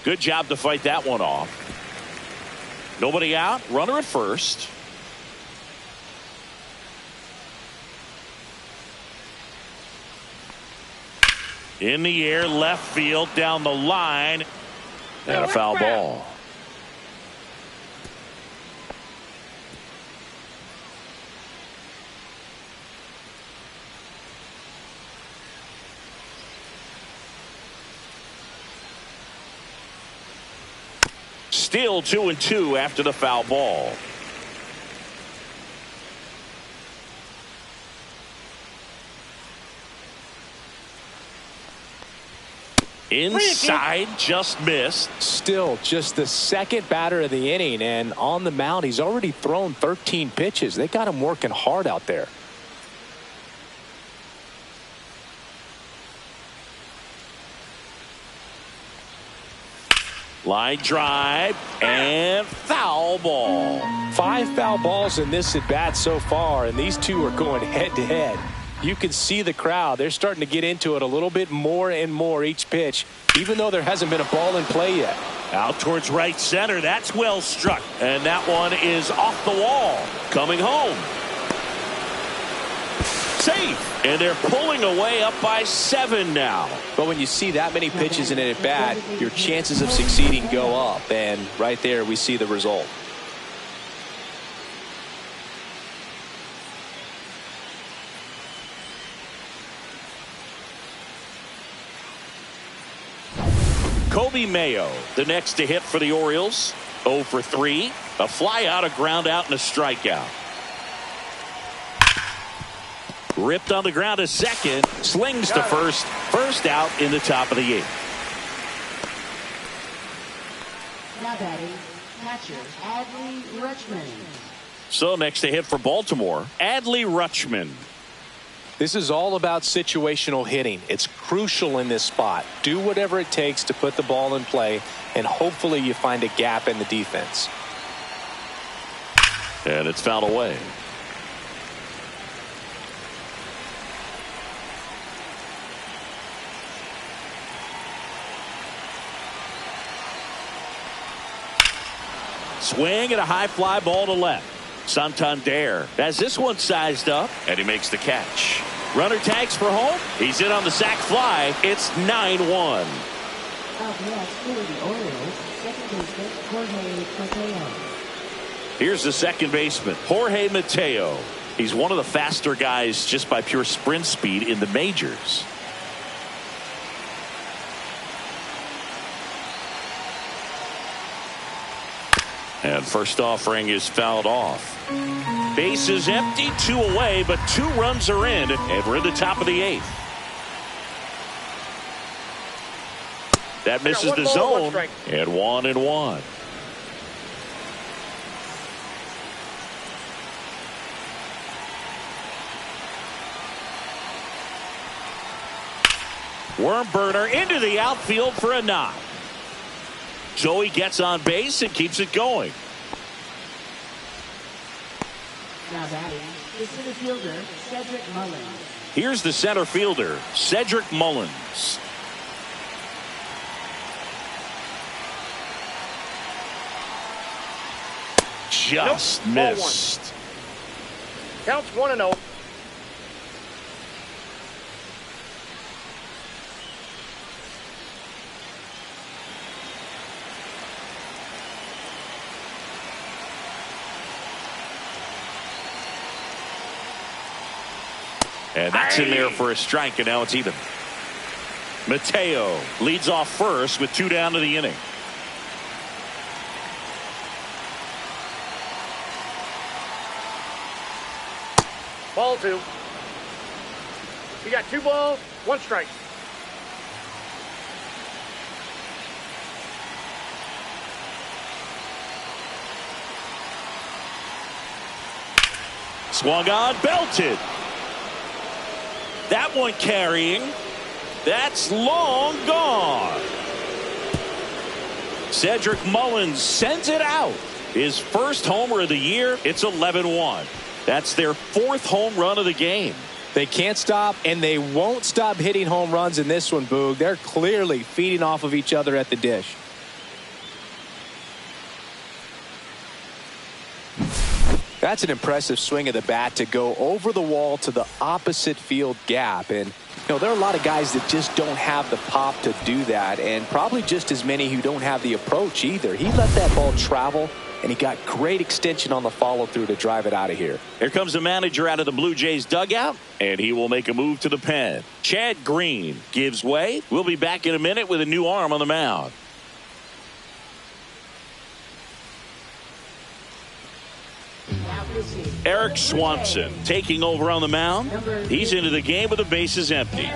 Good job to fight that one off. Nobody out. Runner at first. In the air, left field, down the line. And a foul ball. Still 2-2 after the foul ball. Inside, just missed. Still just the second batter of the inning, and on the mound he's already thrown 13 pitches. They got him working hard out there. Line drive and foul ball. 5 foul balls in this at bat so far, and these two are going head to head. You can see the crowd. They're starting to get into it a little bit more and more each pitch, even though there hasn't been a ball in play yet. Out towards right center. That's well struck. And that one is off the wall. Coming home. Safe. And they're pulling away up by 7 now. But when you see that many pitches in an at bat, your chances of succeeding go up. And right there we see the result. Kobe Mayo, the next to hit for the Orioles. 0 for 3. A fly out, a ground out, and a strikeout. Ripped on the ground to second. Slings to first. First out in the top of the 8th. Now batting, catcher Adley Rutschman. So next to hit for Baltimore, Adley Rutschman. This is all about situational hitting. It's crucial in this spot. Do whatever it takes to put the ball in play, and hopefully you find a gap in the defense. And it's fouled away. Swing and a high fly ball to left. Santander has this one sized up, and he makes the catch. Runner tags for home. He's in on the sac fly. It's 9-1. Here's the second baseman, Jorge Mateo. He's one of the faster guys just by pure sprint speed in the majors. And first offering is fouled off. Bases empty, 2 away, but 2 runs are in, and we're in the top of the 8th. That misses the zone, and 1-1. Worm burner into the outfield for a knock. Joey gets on base and keeps it going. Now batting, the center fielder, Cedric Mullins. Here's the center fielder, Cedric Mullins. Just missed. Counts 1-0. And that's in there for a strike, and now it's even. Mateo leads off first with 2 down to the inning. Ball 2. You got 2 balls, 1 strike. Swung on, belted. That one carrying. That's long gone. Cedric Mullins sends it out. His first homer of the year. It's 11-1. That's their 4th home run of the game. They can't stop, and they won't stop hitting home runs in this one, Boog. They're clearly feeding off of each other at the dish. That's an impressive swing of the bat to go over the wall to the opposite field gap. And, there are a lot of guys that just don't have the pop to do that, and probably just as many who don't have the approach either. He let that ball travel, and he got great extension on the follow-through to drive it out of here. Here comes the manager out of the Blue Jays dugout, and he will make a move to the pen. Chad Green gives way. We'll be back in a minute with a new arm on the mound. Eric Swanson taking over on the mound. He's into the game with the bases empty.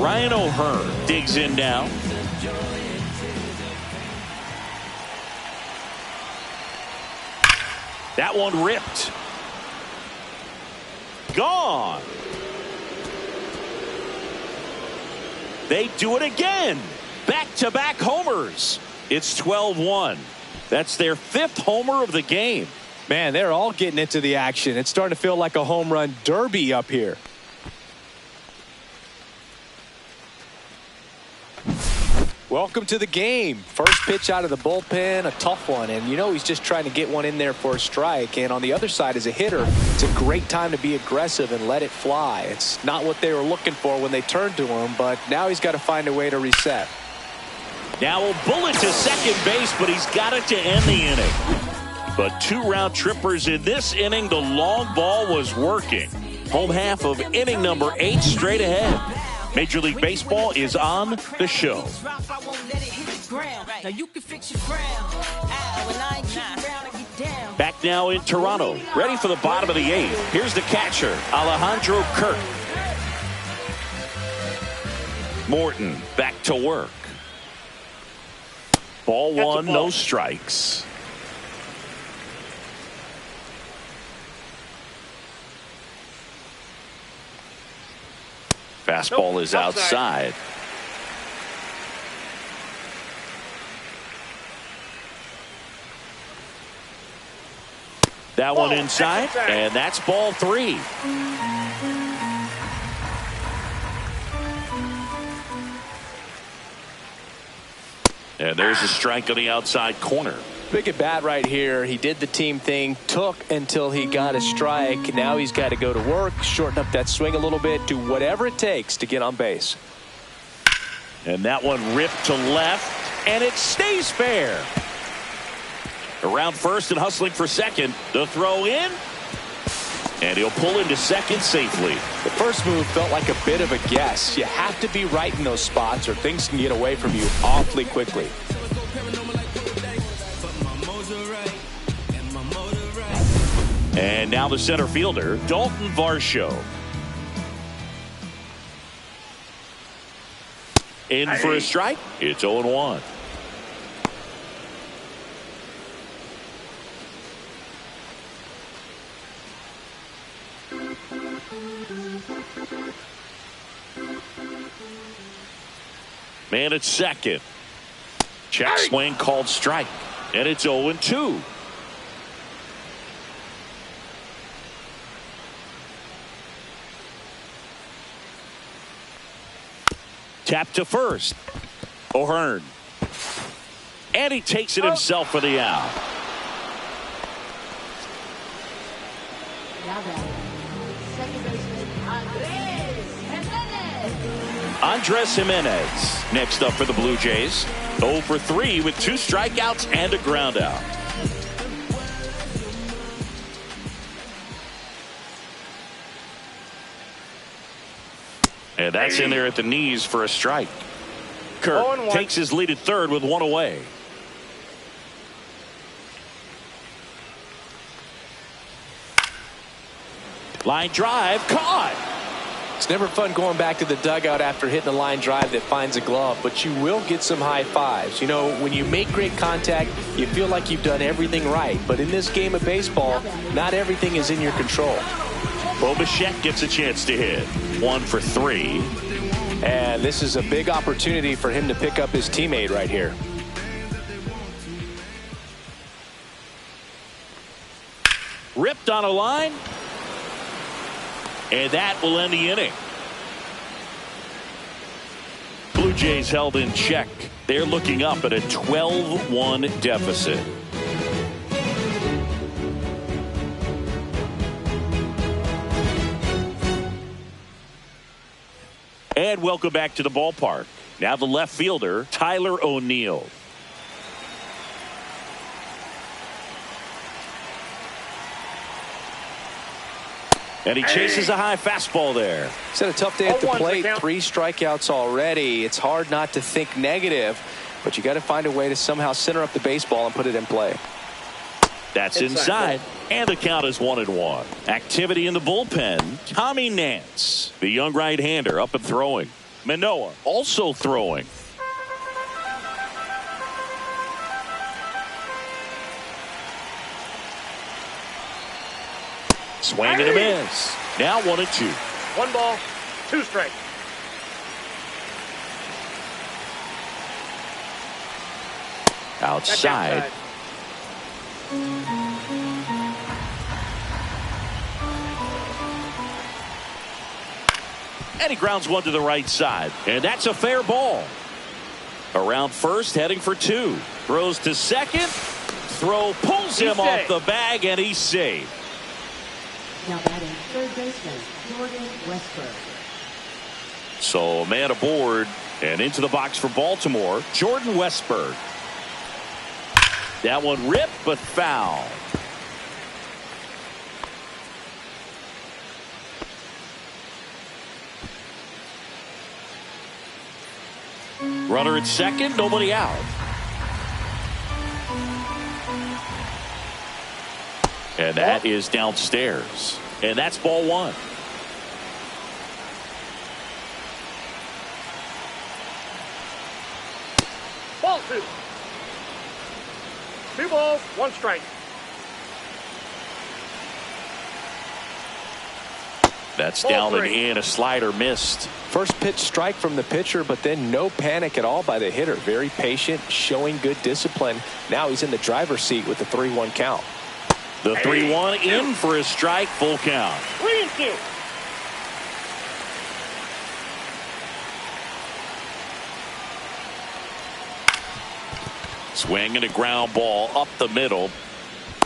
Ryan O'Hearn digs in now. That one ripped. Gone. They do it again. Back-to-back homers. It's 12-1. That's their 5th homer of the game. Man, they're all getting into the action. It's starting to feel like a home run derby up here. Welcome to the game. First pitch out of the bullpen, a tough one. And he's just trying to get one in there for a strike. And on the other side, as a hitter, it's a great time to be aggressive and let it fly. It's not what they were looking for when they turned to him, but now he's got to find a way to reset. Now a bullet to second base, but he's got it to end the inning. But 2 round trippers in this inning. The long ball was working. Home half of inning number 8 straight ahead. Major League Baseball is on the show. Back now in Toronto, ready for the bottom of the 8th. Here's the catcher, Alejandro Kirk. Morton back to work. Ball 1, no strikes. Fastball is outside. That one inside, and that's ball 3. And there's a strike on the outside corner. Big at bat right here. He did the team thing, took until he got a strike. Now he's got to go to work, shorten up that swing a little bit, do whatever it takes to get on base. And that one ripped to left, and it stays fair. Around first and hustling for second. The throw in, And he'll pull into second safely. The first move felt like a bit of a guess. You have to be right in those spots or things can get away from you awfully quickly. And now the center fielder, Dalton Varsho. In for a strike. It's 0-1. Man at second. Check swing called strike. And it's 0-2. Tap to first. O'Hearn. And he takes it himself for the out. Now batting, second baseman Andres Jimenez next up for the Blue Jays. 0 for 3 with 2 strikeouts and a ground out. And that's in there at the knees for a strike. Kirk takes his lead at third with 1 away. Line drive caught. It's never fun going back to the dugout after hitting a line drive that finds a glove, but you will get some high fives. You know, when you make great contact, you feel like you've done everything right. But in this game of baseball, not everything is in your control. Bo Bichette gets a chance to hit. 1 for 3. And this is a big opportunity for him to pick up his teammate right here. Ripped on a line. And that will end the inning. Blue Jays held in check. They're looking up at a 12-1 deficit. And welcome back to the ballpark. Now the left fielder, Tyler O'Neill. And he chases a high fastball there. He's had a tough day at the plate. 3 strikeouts already. It's hard not to think negative, but you got to find a way to somehow center up the baseball and put it in play. That's inside. And the count is 1-1. Activity in the bullpen. Tommy Nance, the young right-hander, up and throwing. Manoah also throwing. Swing and a miss. Now 1-2. 1 ball, 2 strikes. Outside. And he grounds 1 to the right side. And that's a fair ball. Around first, heading for 2. Throws to second. Throw pulls him off the bag, and he's safe. Now batting, third baseman Jordan Westburg. So man aboard and into the box for Baltimore, Jordan Westburg. That one ripped but foul. Runner at second, nobody out. And that is downstairs. And that's ball 1. Ball 2. 2 balls, 1 strike. That's down and in. A slider missed. First pitch strike from the pitcher, but then no panic at all by the hitter. Very patient, showing good discipline. Now he's in the driver's seat with the 3-1 count. The 3-1 in for a strike, full count. 3-2. Swing and a ground ball up the middle.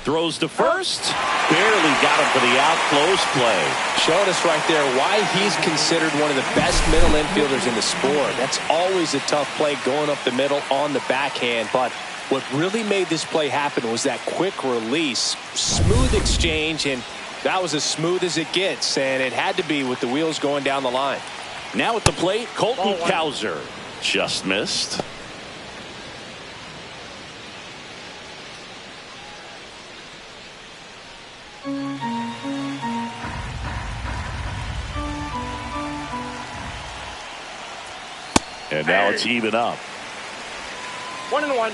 Throws to first. Barely got him for the out. Close play. Showing us right there why he's considered one of the best middle infielders in the sport. That's always a tough play going up the middle on the backhand. But what really made this play happen was that quick release, smooth exchange, and That was as smooth as it gets, and it had to be with the wheels going down the line. Now at the plate, Colton Cowser. Just missed. And now it's even up. 1-1.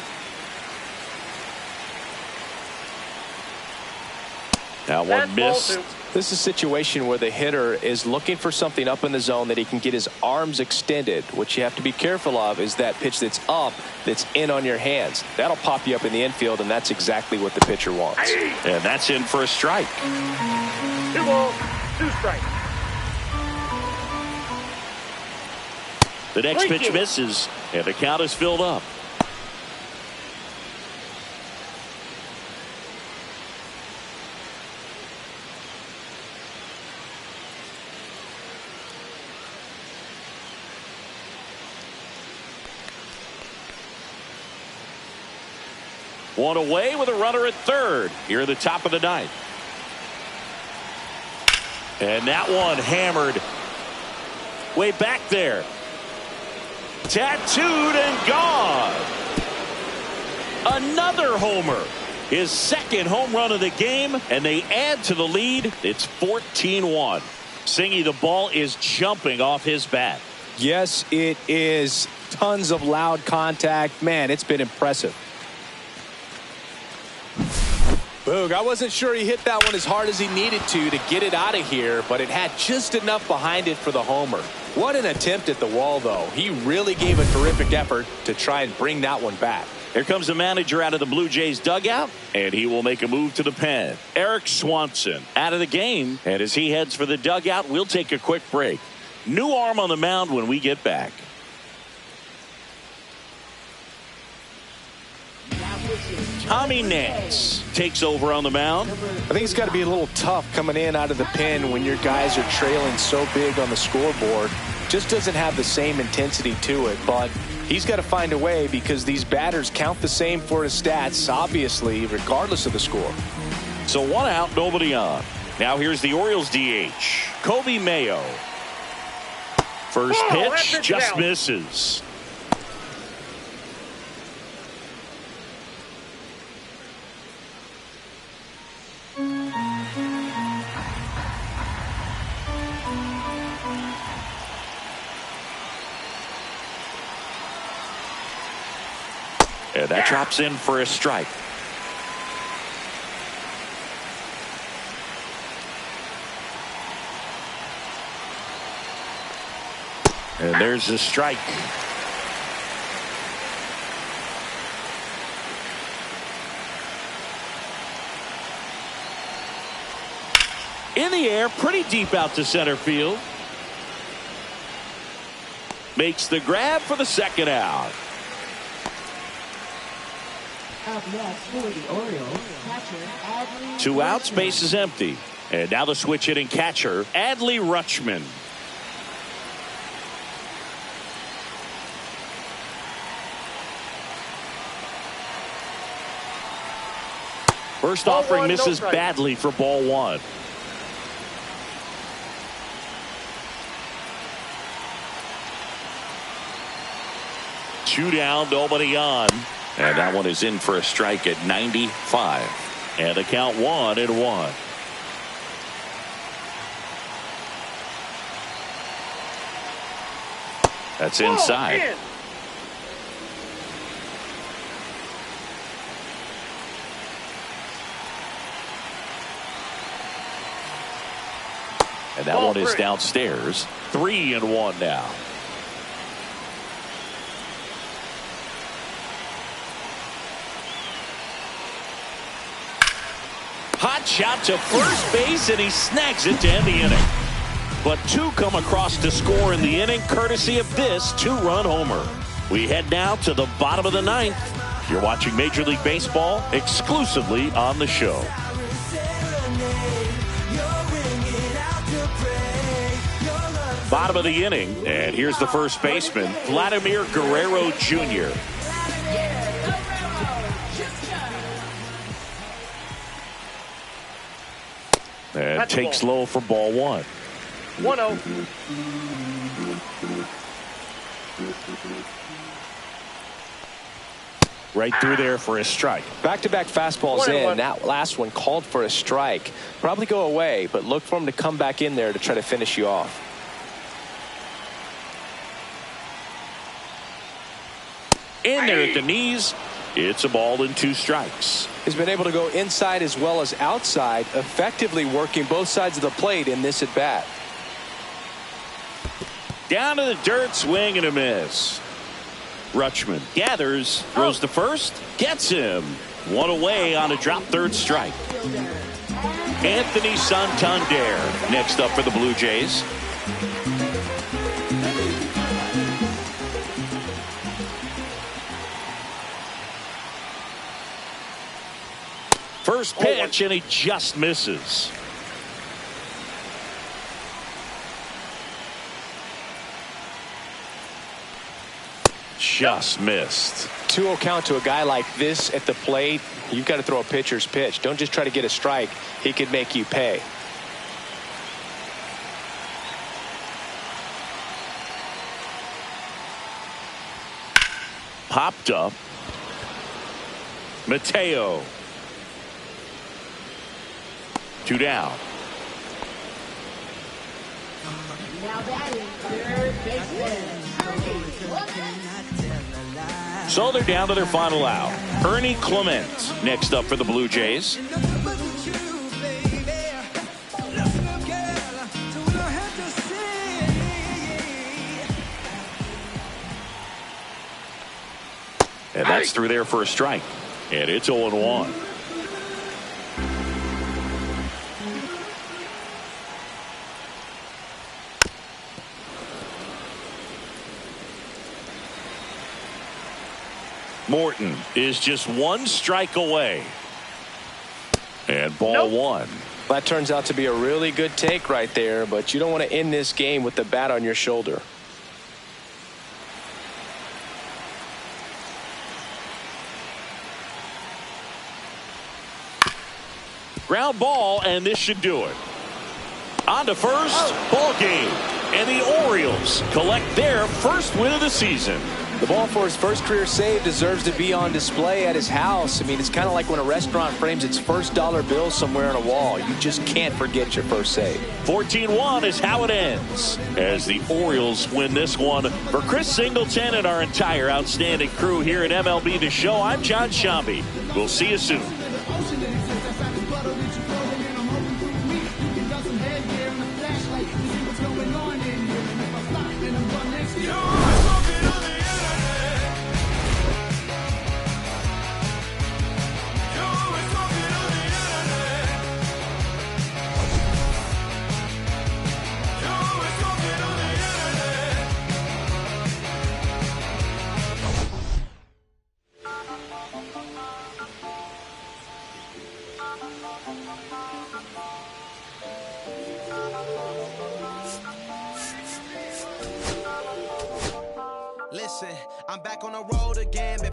Now one missed. This is a situation where the hitter is looking for something up in the zone that he can get his arms extended. What you have to be careful of is that pitch that's up, that's in on your hands. That'll pop you up in the infield, and that's exactly what the pitcher wants. And that's in for a strike. 2 balls, 2 strikes. The next pitch misses, and the count is filled up. One away with a runner at third here at the top of the ninth. And that one hammered way back there. Tattooed and gone. Another homer. His second home run of the game, and they add to the lead. It's 14-1. Singy, the ball is jumping off his bat. Yes, it is. Tons of loud contact. Man, it's been impressive. Boog, I wasn't sure he hit that one as hard as he needed to get it out of here, but it had just enough behind it for the homer. What an attempt at the wall, though. He really gave a terrific effort to try and bring that one back. Here comes the manager out of the Blue Jays dugout, and he will make a move to the pen. Eric Swanson out of the game, and as he heads for the dugout, we'll take a quick break. New arm on the mound when we get back. Tommy Nance takes over on the mound. I think it's got to be a little tough coming in out of the pen when your guys are trailing so big on the scoreboard. Just doesn't have the same intensity to it, but he's got to find a way because these batters count the same for his stats, obviously, regardless of the score. So 1 out, nobody on. Now here's the Orioles DH, Kobe Mayo. First pitch just misses. And that drops in for a strike. And there's a strike. In the air, pretty deep out to center field. Makes the grab for the second out. Up next for the Orioles, catcher Adley 2 outs, Rutschman. base is empty. And now the switch hitting catcher, Adley Rutschman. First offering misses badly for ball 1. Two down, nobody on. And that one is in for a strike at 95. And the count 1-1. That's inside. And that one is downstairs. 3-1 now. Hot shot to first base, and he snags it to end the inning. But 2 come across to score in the inning, courtesy of this 2-run homer. We head now to the bottom of the 9th. You're watching Major League Baseball exclusively on the show. Bottom of the inning, and here's the first baseman, Vladimir Guerrero Jr. And That's takes ball. low for ball one. 1-0. Right through there for a strike. Back-to-back fastballs 1-1. in. That last one called for a strike. Probably go away, but look for him to come back in there to try to finish you off. In there at the knees. It's a ball and 2 strikes. He's been able to go inside as well as outside, effectively working both sides of the plate in this at-bat. Down to the dirt, swing and a miss. Rutschman gathers, throws to first, gets him. One away on a drop third strike. Anthony Santander next up for the Blue Jays. First pitch, and he just misses. Just missed. 2-0 count to a guy like this at the plate. You've got to throw a pitcher's pitch. Don't just try to get a strike. He could make you pay. Popped up. Mateo. 2 down. Now batting, third baseman. So they're down to their final out. Ernie Clement next up for the Blue Jays. And that's through there for a strike. And it's 0-1. Morton is just 1 strike away. And ball 1. That turns out to be a really good take right there, but you don't want to end this game with the bat on your shoulder. Ground ball, and this should do it. On to first, ball game. And the Orioles collect their first win of the season. The ball for his first career save deserves to be on display at his house. I mean, it's kind of like when a restaurant frames its first dollar bill somewhere on a wall. You just can't forget your first save. 14-1 is how it ends as the Orioles win this one. For Chris Singleton and our entire outstanding crew here at MLB The Show, I'm John Shambi. We'll see you soon. Listen, I'm back on the road again.